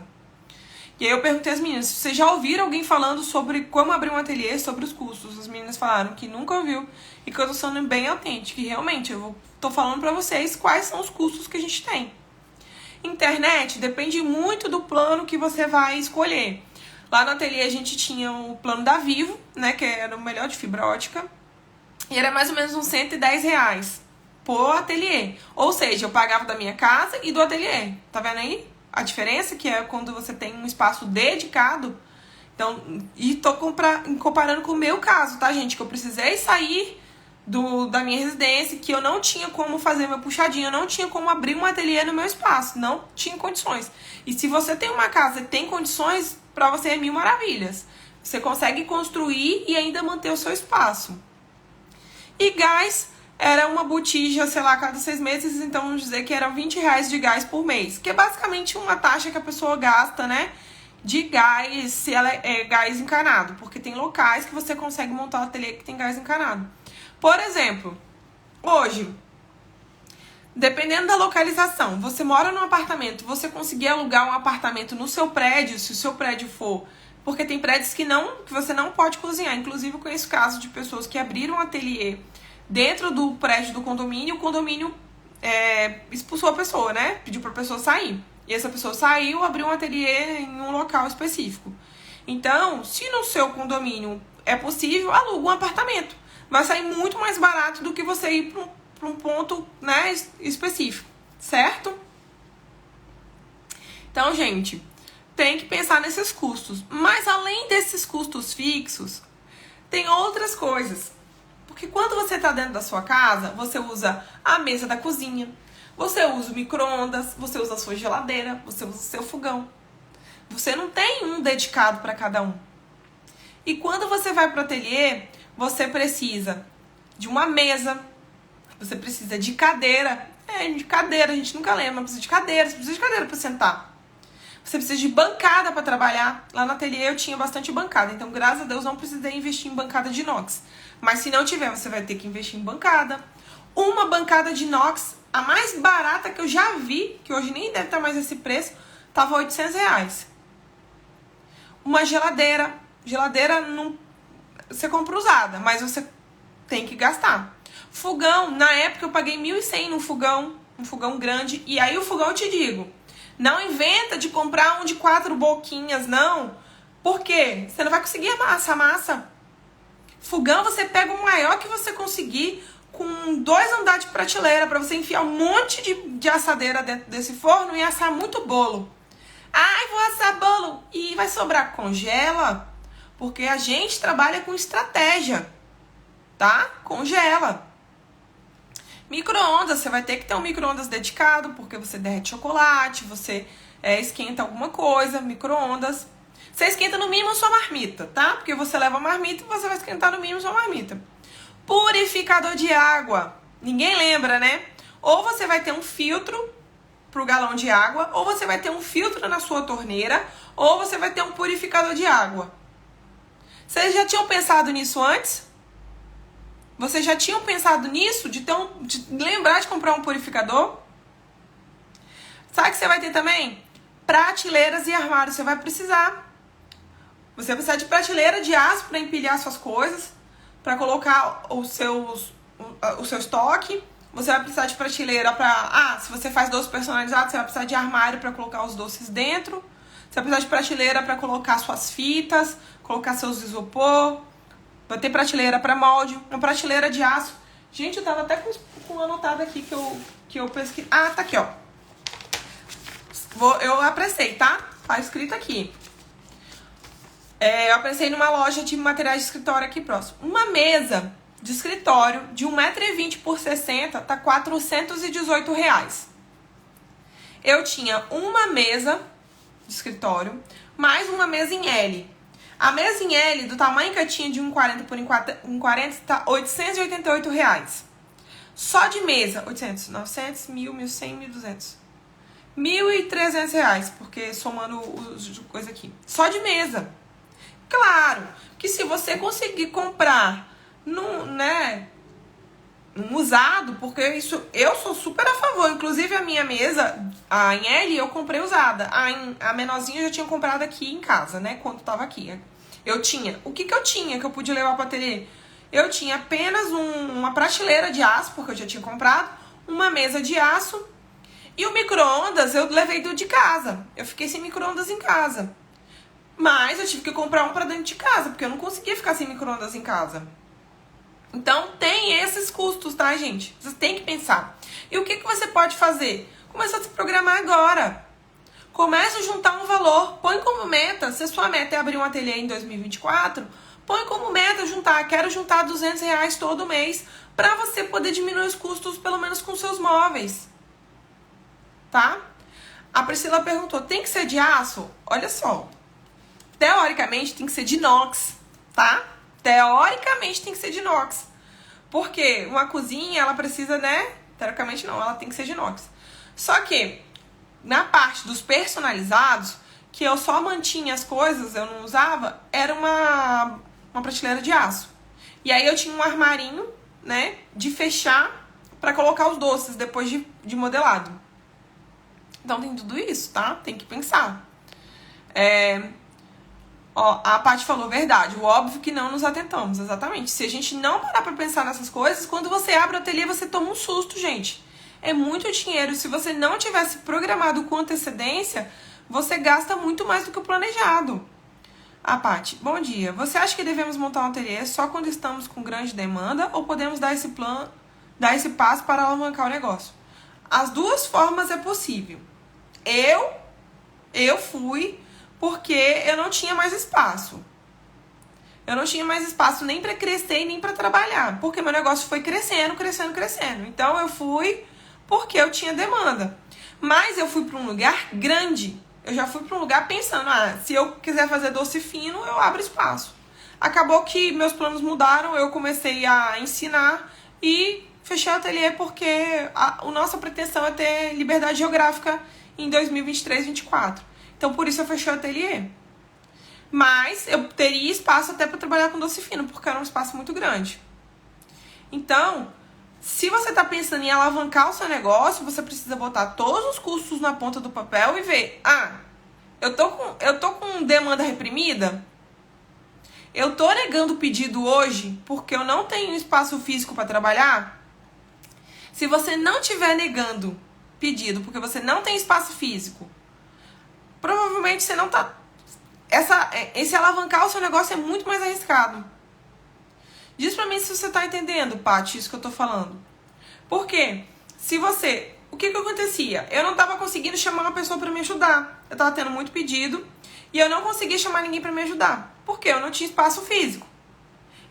E aí eu perguntei às meninas, vocês já ouviram alguém falando sobre como abrir um ateliê, sobre os custos? As meninas falaram que nunca ouviu e que eu tô sendo bem autêntica. E realmente, tô falando pra vocês quais são os custos que a gente tem. Internet depende muito do plano que você vai escolher. Lá no ateliê a gente tinha o plano da Vivo, né, que era o melhor de fibra ótica. E era mais ou menos uns R$110 por ateliê. Ou seja, eu pagava da minha casa e do ateliê. Tá vendo aí a diferença? Que é quando você tem um espaço dedicado. Então, e tô comparando com o meu caso, tá, gente? Que eu precisei sair da minha residência, que eu não tinha como fazer meu puxadinho, eu não tinha como abrir um ateliê no meu espaço, não tinha condições. E se você tem uma casa e tem condições, pra você é mil maravilhas. Você consegue construir e ainda manter o seu espaço. E gás era uma botija, sei lá, a cada 6 meses, então vamos dizer que eram R$20 de gás por mês, que é basicamente uma taxa que a pessoa gasta, né, de gás, se ela é gás encanado, porque tem locais que você consegue montar um ateliê que tem gás encanado. Por exemplo, Hoje, dependendo da localização, você mora num apartamento, você conseguir alugar um apartamento no seu prédio, se o seu prédio for... Porque tem prédios que você não pode cozinhar. Inclusive, eu conheço casos de pessoas que abriram um ateliê dentro do prédio do condomínio, o condomínio expulsou a pessoa, né? Pediu pra pessoa sair. E essa pessoa saiu, abriu um ateliê em um local específico. Então, se no seu condomínio é possível, aluga um apartamento. Vai sair muito mais barato do que você ir para um ponto, né, específico, certo? Então, gente, tem que pensar nesses custos. Mas além desses custos fixos, tem outras coisas. Porque quando você está dentro da sua casa, você usa a mesa da cozinha, você usa o micro-ondas, você usa a sua geladeira, você usa o seu fogão. Você não tem um dedicado para cada um. E quando você vai para o ateliê, você precisa de uma mesa, você precisa de cadeira. De cadeira, a gente nunca lembra, mas precisa de cadeira, você precisa de cadeira para sentar. Você precisa de bancada para trabalhar. Lá no ateliê eu tinha bastante bancada, então graças a Deus não precisei investir em bancada de inox. Mas se não tiver, você vai ter que investir em bancada. Uma bancada de inox, a mais barata que eu já vi, que hoje nem deve estar mais esse preço, tava R$800. Uma geladeira. Geladeira não, você compra usada, mas você tem que gastar. Fogão, na época eu paguei R$1.100 num fogão, um fogão grande. E aí o fogão eu te digo, não inventa de comprar um de 4 boquinhas, não. Por quê? Você não vai conseguir amassar massa. Fogão você pega o maior que você conseguir, com 2 andares de prateleira, para você enfiar um monte de assadeira dentro desse forno e assar muito bolo. Ai, vou assar bolo e vai sobrar. Congela, porque a gente trabalha com estratégia, tá? Congela. Micro-ondas, você vai ter que ter um micro-ondas dedicado, porque você derrete chocolate, você esquenta alguma coisa, micro-ondas. Você esquenta no mínimo sua marmita, tá? Porque você leva a marmita e você vai esquentar no mínimo sua marmita. Purificador de água. Ninguém lembra, né? Ou você vai ter um filtro pro galão de água, ou você vai ter um filtro na sua torneira, ou você vai ter um purificador de água. Vocês já tinham pensado nisso antes? Vocês já tinham pensado nisso? De lembrar de comprar um purificador? Sabe o que você vai ter também? Prateleiras e armários. Você vai precisar. Você vai precisar de prateleira de aço para empilhar suas coisas, para colocar o seu estoque. Você vai precisar de prateleira para... se você faz doce personalizado, você vai precisar de armário para colocar os doces dentro. Você vai precisar de prateleira para colocar suas fitas, colocar seus isopor. Vai ter prateleira para molde, uma prateleira de aço. Gente, eu tava até com anotado aqui que eu pesquisei. Ah, tá aqui, ó. Eu apressei, tá? Tá escrito aqui. Eu apressei numa loja de materiais de escritório aqui próximo. Uma mesa de escritório de 1,20 m por 60 tá R$418. Eu tinha uma mesa de escritório mais uma mesa em L. A mesa em L, do tamanho que eu tinha, de 1,40 por 1,40, tá R$888. Só de mesa, 800, 900, 1.000, 1.100, 1.200. R$1.300, porque somando os coisa aqui. Só de mesa. Claro que se você conseguir comprar um usado, porque isso eu sou super a favor. Inclusive a minha mesa, a em L, eu comprei usada. A menorzinha eu já tinha comprado aqui em casa, né? Quando tava aqui. Eu tinha. O que eu tinha que eu podia levar para o ateliê? Eu tinha apenas uma prateleira de aço, porque eu já tinha comprado, uma mesa de aço e o micro-ondas eu levei do de casa. Eu fiquei sem micro-ondas em casa. Mas eu tive que comprar um para dentro de casa, porque eu não conseguia ficar sem micro-ondas em casa. Então, tem esses custos, tá, gente? Você tem que pensar. E o que você pode fazer? Começa a se programar agora. Começa a juntar um valor. Põe como meta, se a sua meta é abrir um ateliê em 2024, põe como meta quero juntar R$200 todo mês para você poder diminuir os custos, pelo menos com seus móveis. Tá? A Priscila perguntou, tem que ser de aço? Olha só. Teoricamente, tem que ser de inox, tá? Teoricamente tem que ser de inox. Porque uma cozinha, ela precisa, né? Teoricamente não, ela tem que ser de inox. Só que, na parte dos personalizados, que eu só mantinha as coisas, eu não usava, era uma prateleira de aço. E aí eu tinha um armarinho, né? De fechar para colocar os doces depois de modelado. Então tem tudo isso, tá? Tem que pensar. A Paty falou, verdade, o óbvio que não nos atentamos, exatamente. Se a gente não parar pra pensar nessas coisas, quando você abre o ateliê, você toma um susto, gente. É muito dinheiro. Se você não tivesse programado com antecedência, você gasta muito mais do que o planejado. A Paty, bom dia. Você acha que devemos montar um ateliê só quando estamos com grande demanda ou podemos dar esse passo para alavancar o negócio? As duas formas é possível. Eu fui porque eu não tinha mais espaço. Eu não tinha mais espaço nem para crescer e nem para trabalhar, porque meu negócio foi crescendo. Então eu fui porque eu tinha demanda. Mas eu fui para um lugar grande. Eu já fui para um lugar pensando, se eu quiser fazer doce fino, eu abro espaço. Acabou que meus planos mudaram, eu comecei a ensinar e fechei o ateliê porque a nossa pretensão é ter liberdade geográfica em 2023, 2024. Então, por isso eu fechei o ateliê. Mas eu teria espaço até para trabalhar com doce fino, porque era um espaço muito grande. Então, se você está pensando em alavancar o seu negócio, você precisa botar todos os custos na ponta do papel e ver, eu tô com demanda reprimida? Eu tô negando o pedido hoje porque eu não tenho espaço físico para trabalhar? Se você não estiver negando pedido porque você não tem espaço físico, provavelmente você não tá... Esse alavancar o seu negócio é muito mais arriscado. Diz pra mim se você tá entendendo, Paty, isso que eu tô falando. Por quê? O que acontecia? Eu não tava conseguindo chamar uma pessoa pra me ajudar. Eu tava tendo muito pedido e eu não conseguia chamar ninguém pra me ajudar. Por quê? Eu não tinha espaço físico.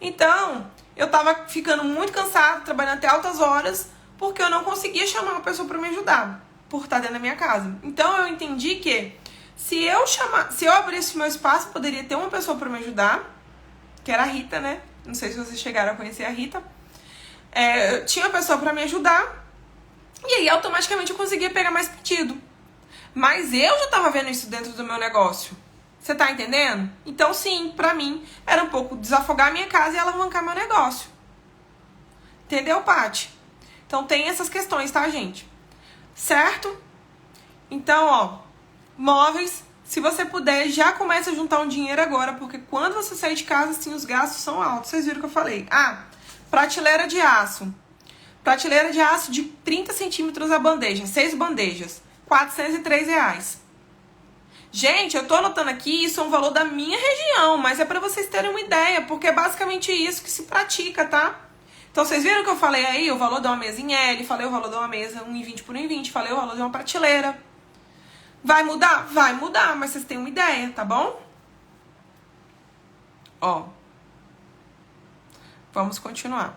Então, eu tava ficando muito cansada, trabalhando até altas horas, porque eu não conseguia chamar uma pessoa pra me ajudar, por estar dentro da minha casa. Então, eu entendi que se eu abrisse meu espaço, poderia ter uma pessoa pra me ajudar, que era a Rita, né? Não sei se vocês chegaram a conhecer a Rita. Eu tinha uma pessoa pra me ajudar, e aí automaticamente eu conseguia pegar mais pedido. Mas eu já tava vendo isso dentro do meu negócio. Você tá entendendo? Então, sim, pra mim, era um pouco desafogar a minha casa e alavancar meu negócio. Entendeu, Paty? Então, tem essas questões, tá, gente? Certo? Então, móveis, se você puder, já começa a juntar um dinheiro agora, porque quando você sair de casa, sim, os gastos são altos. Vocês viram o que eu falei? Prateleira de aço. Prateleira de aço de 30 centímetros a bandeja, 6 bandejas, R$403. Gente, eu tô anotando aqui, isso é um valor da minha região, mas é pra vocês terem uma ideia, porque é basicamente isso que se pratica, tá? Então, vocês viram que eu falei aí o valor de uma mesa em L, falei o valor de uma mesa 1,20 por 1,20, falei o valor de uma prateleira. Vai mudar? Vai mudar, mas vocês têm uma ideia, tá bom? Vamos continuar.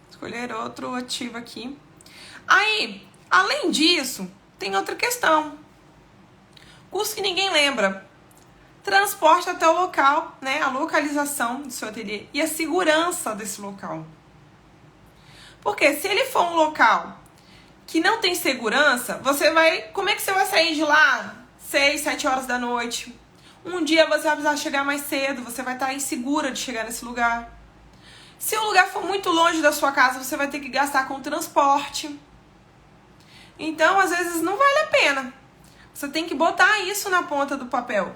Escolher outro ativo aqui. Aí, além disso, tem outra questão. Custo que ninguém lembra. Transporte até o local, né? A localização do seu ateliê e a segurança desse local. Porque se ele for um local que não tem segurança, como é que você vai sair de lá 6, 7 horas da noite? Um dia você vai precisar chegar mais cedo, você vai estar insegura de chegar nesse lugar. Se o lugar for muito longe da sua casa, você vai ter que gastar com transporte. Então, às vezes, não vale a pena. Você tem que botar isso na ponta do papel.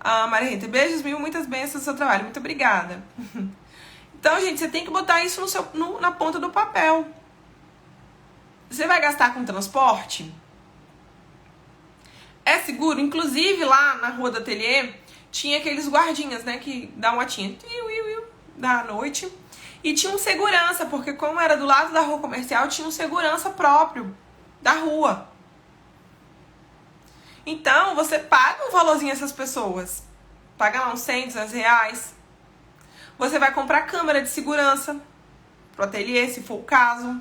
Maria Rita, beijos mil, muitas bênçãos no seu trabalho. Muito obrigada. Então, gente, você tem que botar isso na ponta do papel. Você vai gastar com transporte? É seguro? Inclusive, lá na rua do ateliê, tinha aqueles guardinhas, né? Que dá uma tinha da noite. E tinha um segurança, porque como era do lado da rua comercial, tinha um segurança próprio da rua. Então, você paga um valorzinho a essas pessoas. Paga lá uns 100, 200 reais. Você vai comprar câmera de segurança pro ateliê, se for o caso.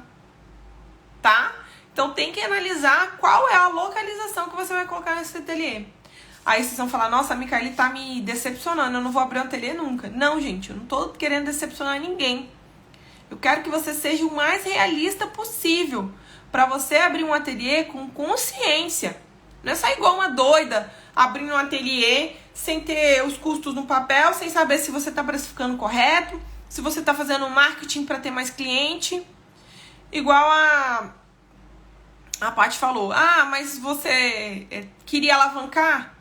Tá? Então, tem que analisar qual é a localização que você vai colocar nesse ateliê. Aí vocês vão falar, nossa, a Micaele tá me decepcionando, eu não vou abrir um ateliê nunca. Não, gente, eu não tô querendo decepcionar ninguém. Eu quero que você seja o mais realista possível para você abrir um ateliê com consciência. Não é só igual uma doida abrindo um ateliê sem ter os custos no papel, sem saber se você tá precificando correto, se você tá fazendo marketing para ter mais cliente. Igual a Paty falou. Ah, mas você queria alavancar?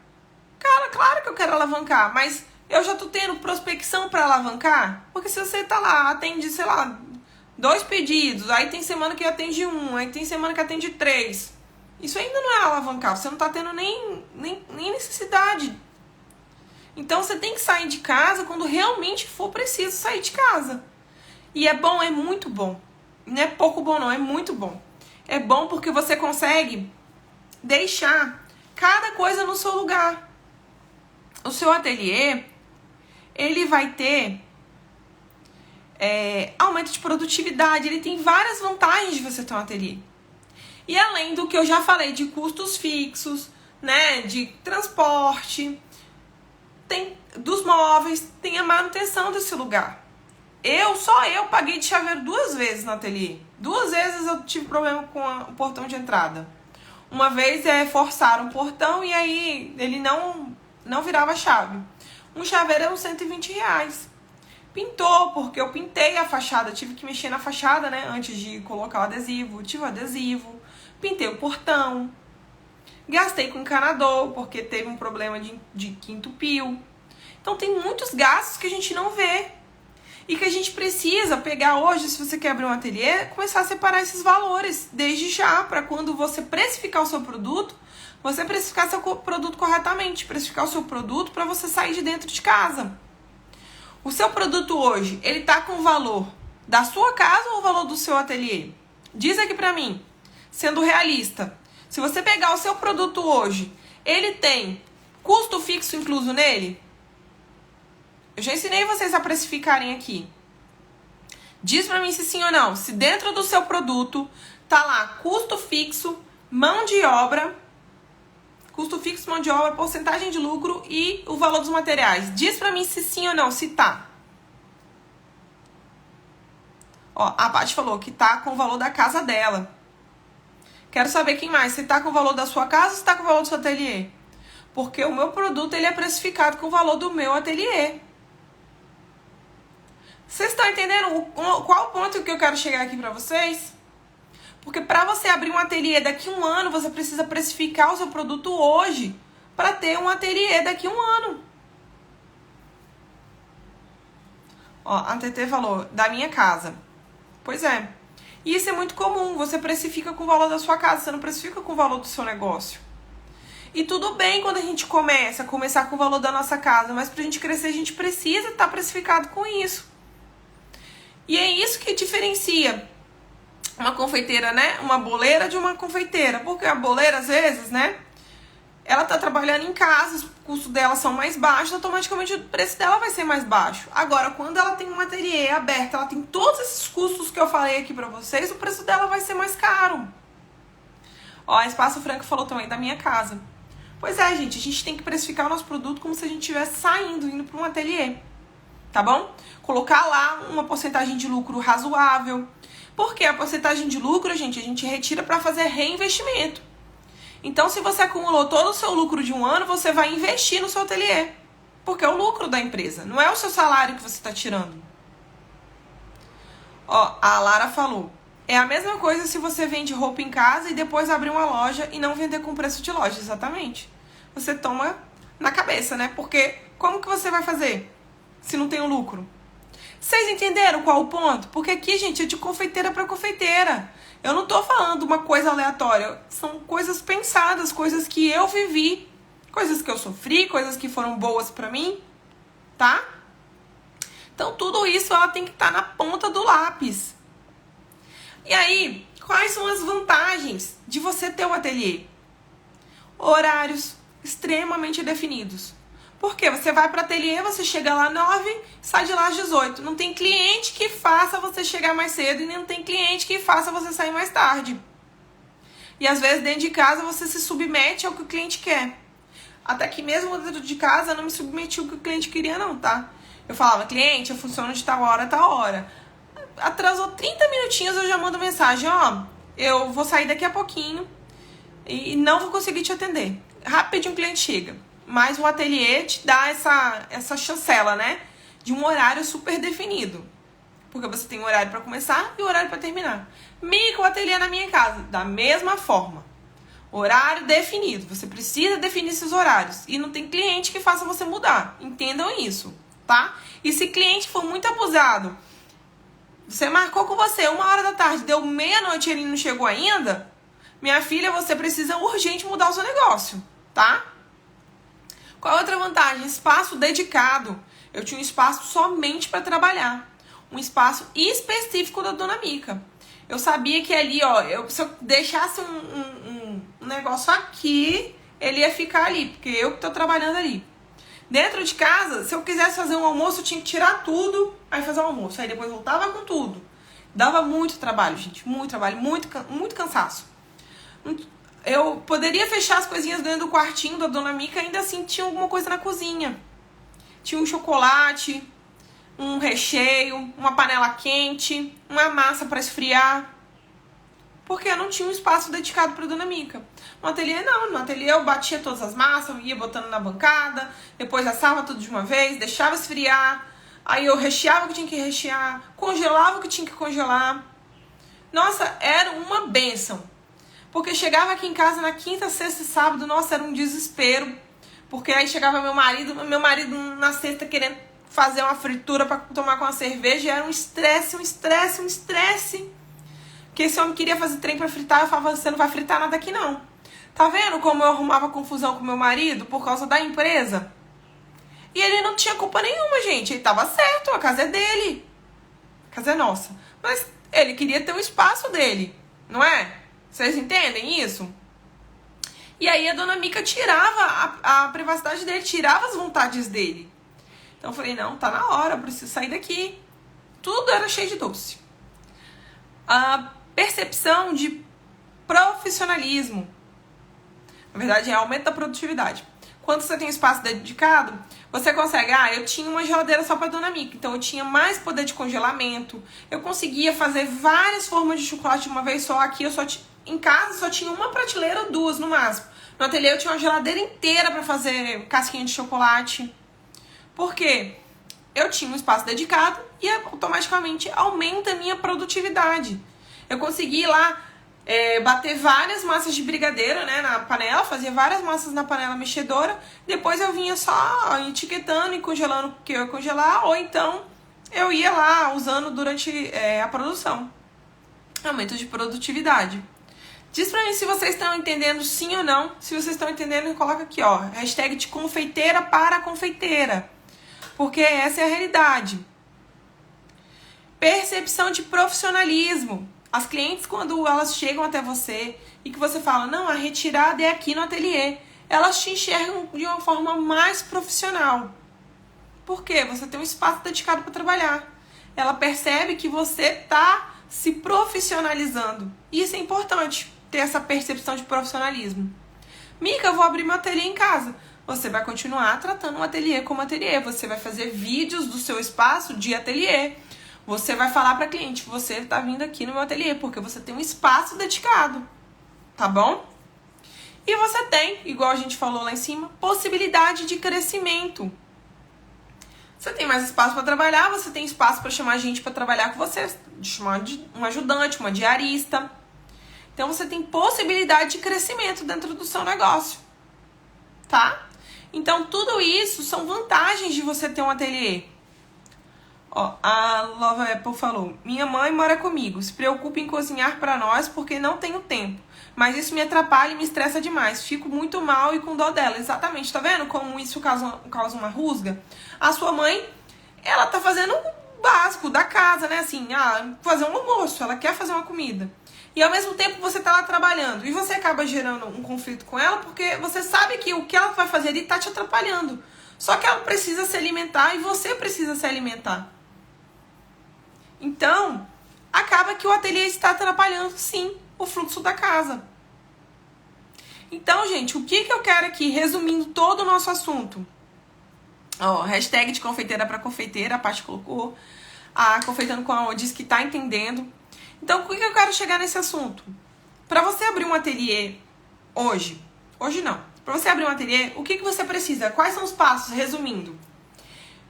Cara, claro que eu quero alavancar, mas eu já tô tendo prospecção para alavancar? Porque se você tá lá, atende, sei lá, 2 pedidos, aí tem semana que atende 1, aí tem semana que atende 3. Isso ainda não é alavancar, você não tá tendo nem necessidade. Então você tem que sair de casa quando realmente for preciso sair de casa. E é bom, é muito bom. Não é pouco bom não, é muito bom. É bom porque você consegue deixar cada coisa no seu lugar. O seu ateliê, ele vai ter aumento de produtividade, ele tem várias vantagens de você ter um ateliê. E além do que eu já falei de custos fixos, né, de transporte, tem dos móveis, tem a manutenção desse lugar. Só eu paguei de chaveiro 2 vezes no ateliê. 2 vezes eu tive problema com o portão de entrada. Uma vez forçaram o portão e aí ele não virava chave. Um chaveiro é uns R$120. Pintou, porque eu pintei a fachada, tive que mexer na fachada, né, antes de colocar o adesivo. Tive o adesivo, pintei o portão, gastei com encanador, porque teve um problema de que entupiu. Então tem muitos gastos que a gente não vê. E que a gente precisa pegar hoje, se você quer abrir um ateliê, começar a separar esses valores desde já, para quando você precificar o seu produto, você precificar seu produto corretamente, precificar o seu produto para você sair de dentro de casa. O seu produto hoje, ele tá com o valor da sua casa ou o valor do seu ateliê? Diz aqui pra mim, sendo realista. Se você pegar o seu produto hoje, ele tem custo fixo incluso nele? Eu já ensinei vocês a precificarem aqui. Diz pra mim se sim ou não. Se dentro do seu produto tá lá custo fixo, mão de obra, porcentagem de lucro e o valor dos materiais. Diz pra mim se sim ou não, se tá. Ó, a Paty falou que tá com o valor da casa dela. Quero saber quem mais. Se tá com o valor da sua casa ou se tá com o valor do seu ateliê. Porque o meu produto, ele é precificado com o valor do meu ateliê. Vocês estão entendendo qual o ponto que eu quero chegar aqui pra vocês? Porque para você abrir um ateliê daqui a 1 ano, você precisa precificar o seu produto hoje para ter um ateliê daqui a 1 ano. Ó, a TT falou, da minha casa. Pois é. E isso é muito comum, você precifica com o valor da sua casa, você não precifica com o valor do seu negócio. E tudo bem quando a gente começar com o valor da nossa casa, mas pra gente crescer a gente precisa estar precificado com isso. E é isso que diferencia uma confeiteira, né? Uma boleira de uma confeiteira. Porque a boleira, às vezes, né? Ela tá trabalhando em casa, os custos dela são mais baixos, automaticamente o preço dela vai ser mais baixo. Agora, quando ela tem um ateliê aberto, ela tem todos esses custos que eu falei aqui pra vocês, o preço dela vai ser mais caro. Ó, a Espaço Franco falou também da minha casa. Pois é, gente, a gente tem que precificar o nosso produto como se a gente estivesse saindo, indo pra um ateliê. Tá bom? Colocar lá uma porcentagem de lucro razoável. Porque a porcentagem de lucro, gente, a gente retira para fazer reinvestimento. Então, se você acumulou todo o seu lucro de 1 ano, você vai investir no seu ateliê. Porque é o lucro da empresa, não é o seu salário que você está tirando. Ó, a Lara falou. É a mesma coisa se você vende roupa em casa e depois abrir uma loja e não vender com preço de loja, exatamente. Você toma na cabeça, né? Porque como que você vai fazer se não tem o lucro? Vocês entenderam qual o ponto? Porque aqui, gente, é de confeiteira para confeiteira. Eu não tô falando uma coisa aleatória. São coisas pensadas, coisas que eu vivi, coisas que eu sofri, coisas que foram boas pra mim, tá? Então, tudo isso ela tem que estar na ponta do lápis. E aí, quais são as vantagens de você ter um ateliê? Horários extremamente definidos. Porque você vai para o ateliê, você chega lá às 9, sai de lá às 18. Não tem cliente que faça você chegar mais cedo e não tem cliente que faça você sair mais tarde. E às vezes dentro de casa você se submete ao que o cliente quer. Até que mesmo dentro de casa eu não me submeti ao que o cliente queria não, tá? Eu falava, cliente, eu funciono de tal hora a tal hora. Atrasou 30 minutinhos, eu já mando mensagem, ó, eu vou sair daqui a pouquinho e não vou conseguir te atender. Rapidinho o cliente chega. Mas o ateliê te dá essa chancela, né? De um horário super definido. Porque você tem um horário para começar e um horário para terminar. Mica, o ateliê na minha casa, da mesma forma. Horário definido. Você precisa definir esses horários. E não tem cliente que faça você mudar. Entendam isso, tá? E se cliente for muito abusado, você marcou com você 1h da tarde, deu meia-noite e ele não chegou ainda, minha filha, você precisa urgente mudar o seu negócio, tá? Qual a outra vantagem? Espaço dedicado. Eu tinha um espaço somente para trabalhar. Um espaço específico da Dona Mica. Eu sabia que ali, ó, se eu deixasse um negócio aqui, ele ia ficar ali, porque eu que tô trabalhando ali. Dentro de casa, se eu quisesse fazer um almoço, eu tinha que tirar tudo, aí fazer um almoço. Aí depois voltava com tudo. Dava muito trabalho, gente. Muito trabalho, muito cansaço. Eu poderia fechar as coisinhas dentro do quartinho da Dona Mica, ainda assim tinha alguma coisa na cozinha. Tinha um chocolate, um recheio, uma panela quente, uma massa para esfriar. Porque eu não tinha um espaço dedicado para Dona Mica. No ateliê não, no ateliê eu batia todas as massas, ia botando na bancada, depois assava tudo de uma vez, deixava esfriar, aí eu recheava o que tinha que rechear, congelava o que tinha que congelar. Nossa, era uma bênção. Porque chegava aqui em casa na quinta, sexta e sábado, nossa, era um desespero. Porque aí chegava meu marido na sexta querendo fazer uma fritura para tomar com a cerveja, e era um estresse. Porque esse homem queria fazer trem pra fritar, eu falava, você não vai fritar nada aqui não. Tá vendo como eu arrumava confusão com meu marido por causa da empresa? E ele não tinha culpa nenhuma, gente. Ele tava certo, a casa é dele. A casa é nossa. Mas ele queria ter o espaço dele, não é? Vocês entendem isso? E aí a Dona Mica tirava a privacidade dele, tirava as vontades dele. Então eu falei, não, tá na hora, eu preciso sair daqui. Tudo era cheio de doce. A percepção de profissionalismo. Na verdade, é aumento da produtividade. Quando você tem espaço dedicado, você consegue... eu tinha uma geladeira só para Dona Mica, então eu tinha mais poder de congelamento. Eu conseguia fazer várias formas de chocolate de uma vez só. Aqui, em casa, só tinha uma prateleira ou duas no máximo. No ateliê, eu tinha uma geladeira inteira para fazer casquinha de chocolate. Por quê? Eu tinha um espaço dedicado e automaticamente aumenta a minha produtividade. Eu consegui ir lá bater várias massas de brigadeiro, né, na panela, fazia várias massas na panela mexedora. Depois eu vinha só etiquetando e congelando o que eu ia congelar, ou então eu ia lá usando durante a produção. Aumento de produtividade. Diz pra mim se vocês estão entendendo sim ou não. Se vocês estão entendendo, coloca aqui, ó, hashtag de confeiteira para confeiteira. Porque essa é a realidade. Percepção de profissionalismo. As clientes, quando elas chegam até você e que você fala, não, a retirada é aqui no ateliê, elas te enxergam de uma forma mais profissional. Por quê? Você tem um espaço dedicado para trabalhar. Ela percebe que você está se profissionalizando. E isso é importante, ter essa percepção de profissionalismo. Mica, eu vou abrir meu ateliê em casa. Você vai continuar tratando o ateliê como ateliê. Você vai fazer vídeos do seu espaço de ateliê. Você vai falar para cliente, você está vindo aqui no meu ateliê, porque você tem um espaço dedicado, tá bom? E você tem, igual a gente falou lá em cima, possibilidade de crescimento. Você tem mais espaço para trabalhar, você tem espaço para chamar gente para trabalhar com você, chamar um ajudante, uma diarista. Então você tem possibilidade de crescimento dentro do seu negócio, tá? Então tudo isso são vantagens de você ter um ateliê. Ó, a Love Apple falou, minha mãe mora comigo, se preocupa em cozinhar para nós porque não tenho tempo, mas isso me atrapalha e me estressa demais, fico muito mal e com dó dela. Exatamente, tá vendo como isso causa uma rusga? A sua mãe, ela tá fazendo o básico da casa, né, assim, fazer um almoço, ela quer fazer uma comida, e ao mesmo tempo você tá lá trabalhando, e você acaba gerando um conflito com ela, porque você sabe que o que ela vai fazer ali tá te atrapalhando, só que ela precisa se alimentar e você precisa se alimentar. Então, acaba que o ateliê está atrapalhando, sim, o fluxo da casa. Então, gente, o que eu quero aqui, resumindo todo o nosso assunto? Ó, hashtag de confeiteira para confeiteira, a Paty colocou. A Confeitando com a Amor diz que tá entendendo. Então, o que eu quero chegar nesse assunto? Para você abrir um ateliê hoje não. Para você abrir um ateliê, o que você precisa? Quais são os passos? Resumindo.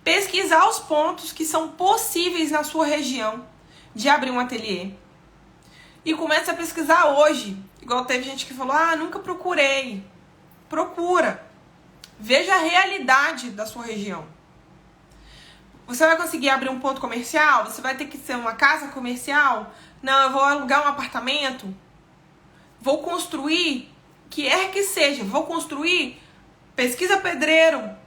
pesquisar os pontos que são possíveis na sua região de abrir um ateliê. E comece a pesquisar hoje. Igual teve gente que falou, nunca procurei. Procura. Veja a realidade da sua região. Você vai conseguir abrir um ponto comercial? Você vai ter que ser uma casa comercial? Não, eu vou alugar um apartamento? Vou construir, que seja, vou construir? Pesquisa pedreiro.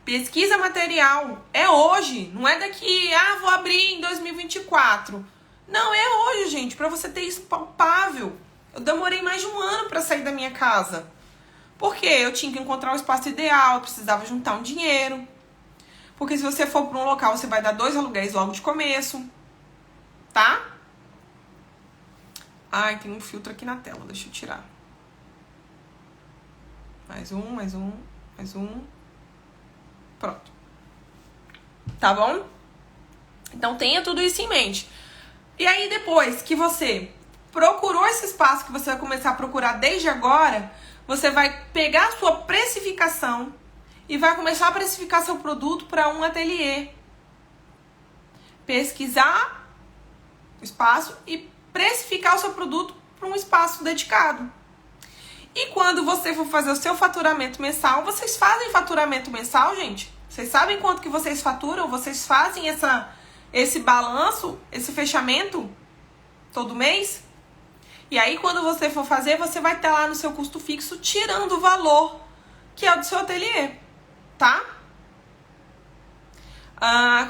Pesquisa material. É hoje, não é daqui, vou abrir em 2024. Não, é hoje, gente, pra você ter isso palpável. Eu demorei mais de 1 ano pra sair da minha casa. Porque eu tinha que encontrar o espaço ideal, eu precisava juntar um dinheiro. Porque se você for pra um local, você vai dar 2 aluguéis logo de começo. Tá? Ai, tem um filtro aqui na tela, deixa eu tirar. Mais um. Pronto. Tá bom? Então tenha tudo isso em mente. E aí depois que você procurou esse espaço, que você vai começar a procurar desde agora, você vai pegar a sua precificação e vai começar a precificar seu produto para um ateliê. Pesquisar o espaço e precificar o seu produto para um espaço dedicado. E quando você for fazer o seu faturamento mensal, vocês fazem faturamento mensal, gente? Vocês sabem quanto que vocês faturam? Vocês fazem esse balanço, esse fechamento todo mês? E aí, quando você for fazer, você vai estar lá no seu custo fixo, tirando o valor que é o do seu ateliê, tá?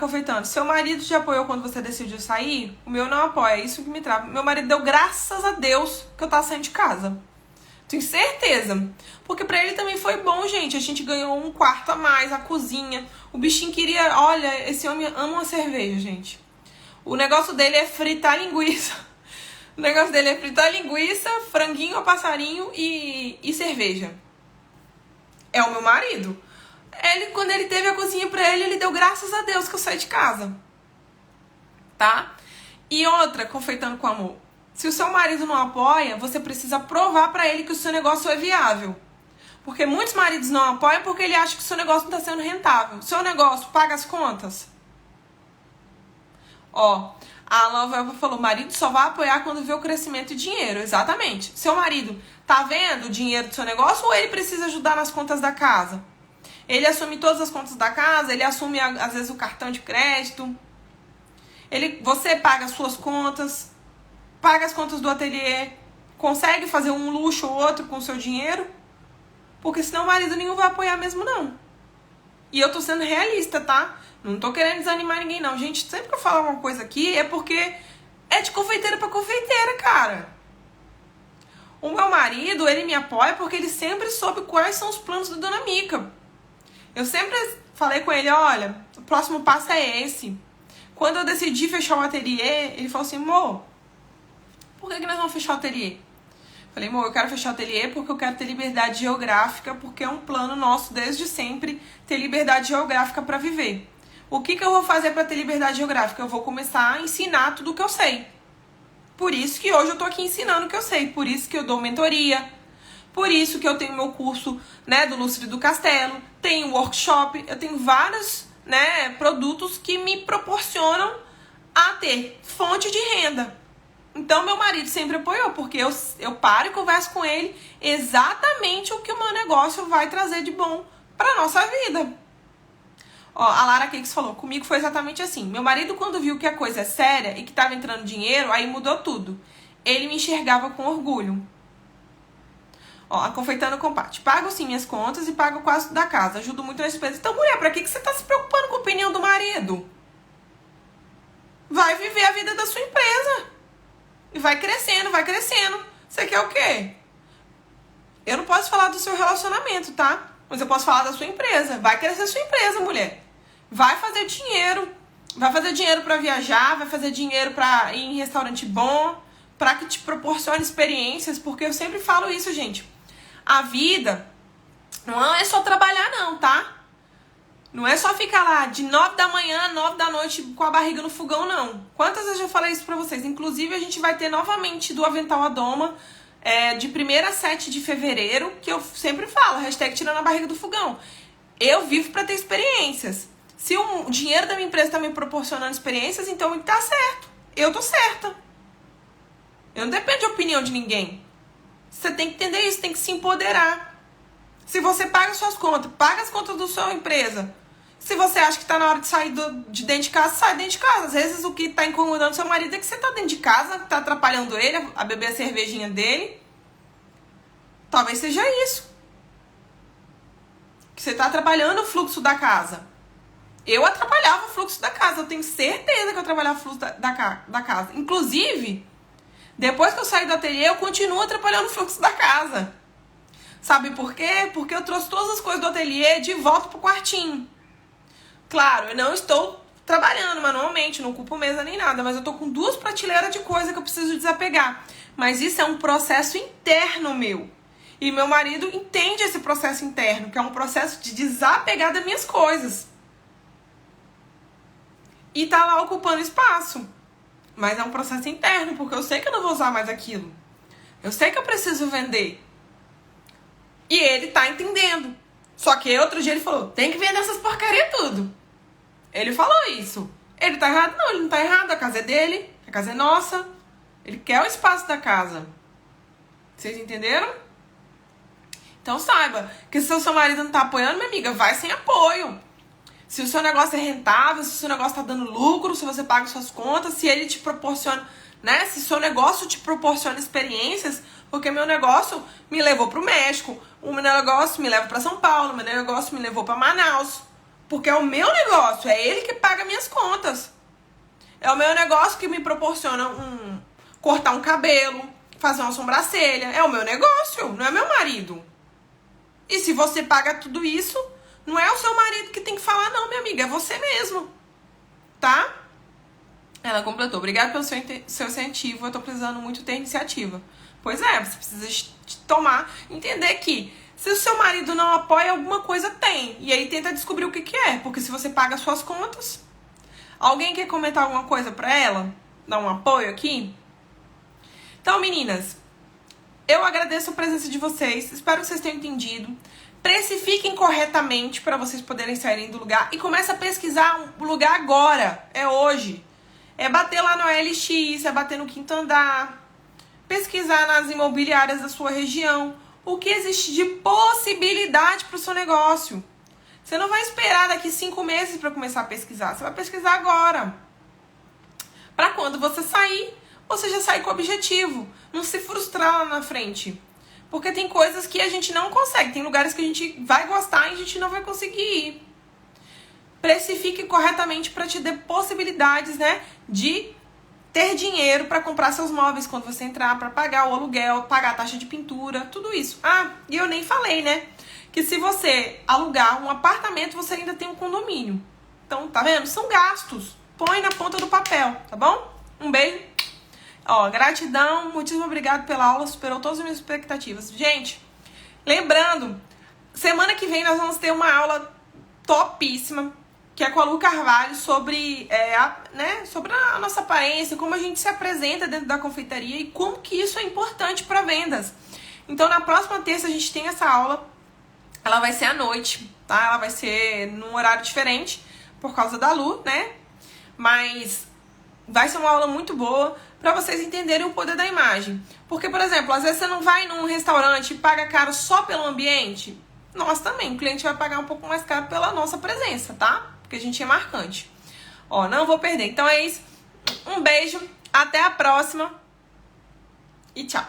Confeitando, seu marido te apoiou quando você decidiu sair? O meu não apoia, é isso que me trava. Meu marido deu graças a Deus que eu tava saindo de casa. Tenho certeza. Porque pra ele também foi bom, gente. A gente ganhou um quarto a mais, a cozinha. O bichinho queria... Olha, esse homem ama uma cerveja, gente. O negócio dele é fritar linguiça. O negócio dele é fritar linguiça, franguinho ao passarinho e cerveja. É o meu marido. Quando ele teve a cozinha pra ele deu graças a Deus que eu saí de casa. Tá? E outra, confeitando com amor. Se o seu marido não apoia, você precisa provar pra ele que o seu negócio é viável. Porque muitos maridos não apoiam porque ele acha que o seu negócio não tá sendo rentável. O seu negócio paga as contas? A Nova falou, marido só vai apoiar quando vê o crescimento e dinheiro. Exatamente. Seu marido tá vendo o dinheiro do seu negócio ou ele precisa ajudar nas contas da casa? Ele assume todas as contas da casa, ele assume às vezes o cartão de crédito. Você paga as suas contas, paga as contas do ateliê, consegue fazer um luxo ou outro com o seu dinheiro? Porque senão o marido nenhum vai apoiar mesmo não. E eu tô sendo realista, tá? Não tô querendo desanimar ninguém não. Gente, sempre que eu falo uma coisa aqui é porque é de confeiteira pra confeiteira, cara. O meu marido, ele me apoia porque ele sempre soube quais são os planos da Dona Mica. Eu sempre falei com ele, olha, o próximo passo é esse. Quando eu decidi fechar o ateliê, ele falou assim, amor, por que nós vamos fechar o ateliê? Falei, amor, eu quero fechar o ateliê porque eu quero ter liberdade geográfica, porque é um plano nosso desde sempre ter liberdade geográfica para viver. O que eu vou fazer para ter liberdade geográfica? Eu vou começar a ensinar tudo o que eu sei. Por isso que hoje eu tô aqui ensinando o que eu sei, por isso que eu dou mentoria, por isso que eu tenho meu curso, né, do Lúcido do Castelo, tenho workshop, eu tenho vários, né, produtos que me proporcionam a ter fonte de renda. Então, meu marido sempre apoiou, porque eu paro e converso com ele exatamente o que o meu negócio vai trazer de bom pra nossa vida. A Lara Cakes falou, comigo foi exatamente assim. Meu marido, quando viu que a coisa é séria e que tava entrando dinheiro, aí mudou tudo. Ele me enxergava com orgulho. A Confeitando Comparte. Pago sim minhas contas e pago quase da casa. Ajudo muito nas despesas. Então, mulher, pra que você tá se preocupando com a opinião do marido? Vai viver a vida da sua empresa. E vai crescendo, vai crescendo. Você quer o quê? Eu não posso falar do seu relacionamento, tá? Mas eu posso falar da sua empresa. Vai crescer a sua empresa, mulher. Vai fazer dinheiro. Vai fazer dinheiro pra viajar. Vai fazer dinheiro pra ir em restaurante bom. Pra que te proporcione experiências. Porque eu sempre falo isso, gente. A vida não é só trabalhar, não, tá? Não é só ficar lá de 9 da manhã, 9 da noite com a barriga no fogão, não. Quantas vezes eu falei isso pra vocês? Inclusive, a gente vai ter novamente do Avental à Doma, de 1º a 7 de fevereiro, que eu sempre falo, hashtag tirando a barriga do fogão. Eu vivo para ter experiências. Se o dinheiro da minha empresa está me proporcionando experiências, então tá certo. Eu tô certa. Eu não dependo de opinião de ninguém. Você tem que entender isso, tem que se empoderar. Se você paga suas contas, paga as contas da sua empresa. Se você acha que tá na hora de sair de dentro de casa, sai dentro de casa. Às vezes o que tá incomodando seu marido é que você tá dentro de casa, tá atrapalhando ele a beber a cervejinha dele. Talvez seja isso. Que você tá atrapalhando o fluxo da casa. Eu atrapalhava o fluxo da casa. Eu tenho certeza que eu atrapalhava o fluxo da casa. Inclusive, depois que eu saí do ateliê, eu continuo atrapalhando o fluxo da casa. Sabe por quê? Porque eu trouxe todas as coisas do ateliê de volta pro quartinho. Claro, eu não estou trabalhando manualmente, não ocupo mesa nem nada, mas eu tô com 2 prateleiras de coisa que eu preciso desapegar. Mas isso é um processo interno meu. E meu marido entende esse processo interno, que é um processo de desapegar das minhas coisas. E tá lá ocupando espaço. Mas é um processo interno, porque eu sei que eu não vou usar mais aquilo. Eu sei que eu preciso vender. E ele tá entendendo. Só que outro dia ele falou, tem que vender essas porcaria tudo. Ele falou isso. Ele tá errado? Não, ele não tá errado. A casa é dele, a casa é nossa. Ele quer o espaço da casa. Vocês entenderam? Então saiba que se o seu marido não tá apoiando, minha amiga, vai sem apoio. Se o seu negócio é rentável, se o seu negócio tá dando lucro, se você paga suas contas, se ele te proporciona, né? Se o seu negócio te proporciona experiências, porque meu negócio me levou pro México, o meu negócio me leva pra São Paulo, o meu negócio me levou pra Manaus. Porque é o meu negócio, é ele que paga minhas contas. É o meu negócio que me proporciona cortar um cabelo, fazer uma sobrancelha. É o meu negócio, não é meu marido. E se você paga tudo isso, não é o seu marido que tem que falar, não, minha amiga, é você mesmo. Tá? Ela completou. Obrigada pelo seu incentivo, eu tô precisando muito ter iniciativa. Pois é, você precisa entender que se o seu marido não apoia, alguma coisa tem. E aí tenta descobrir o que é, porque se você paga as suas contas... Alguém quer comentar alguma coisa pra ela? Dar um apoio aqui? Então, meninas, eu agradeço a presença de vocês. Espero que vocês tenham entendido. Precifiquem corretamente para vocês poderem saírem do lugar. E comece a pesquisar o lugar agora. É hoje. É bater lá no OLX, é bater no quinto andar. Pesquisar nas imobiliárias da sua região. O que existe de possibilidade para o seu negócio. Você não vai esperar daqui 5 meses para começar a pesquisar. Você vai pesquisar agora. Para quando você sair, você já sair com o objetivo. Não se frustrar lá na frente. Porque tem coisas que a gente não consegue. Tem lugares que a gente vai gostar e a gente não vai conseguir ir. Precifique corretamente para te dar possibilidades, né, de ter dinheiro para comprar seus móveis quando você entrar, para pagar o aluguel, pagar a taxa de pintura, tudo isso. Ah, e eu nem falei, né, que se você alugar um apartamento, você ainda tem um condomínio. Então, tá vendo? São gastos. Põe na ponta do papel, tá bom? Um beijo. Ó, gratidão, muitíssimo obrigado pela aula, superou todas as minhas expectativas. Gente, lembrando, semana que vem nós vamos ter uma aula topíssima, que é com a Lu Carvalho, sobre a nossa aparência, como a gente se apresenta dentro da confeitaria e como que isso é importante para vendas. Então, na próxima terça a gente tem essa aula, ela vai ser à noite, tá? Ela vai ser num horário diferente, por causa da Lu, né? Mas vai ser uma aula muito boa para vocês entenderem o poder da imagem. Porque, por exemplo, às vezes você não vai num restaurante e paga caro só pelo ambiente. Nós também, o cliente vai pagar um pouco mais caro pela nossa presença, tá? Porque a gente é marcante. Ó, não vou perder. Então é isso. Um beijo, até a próxima e tchau.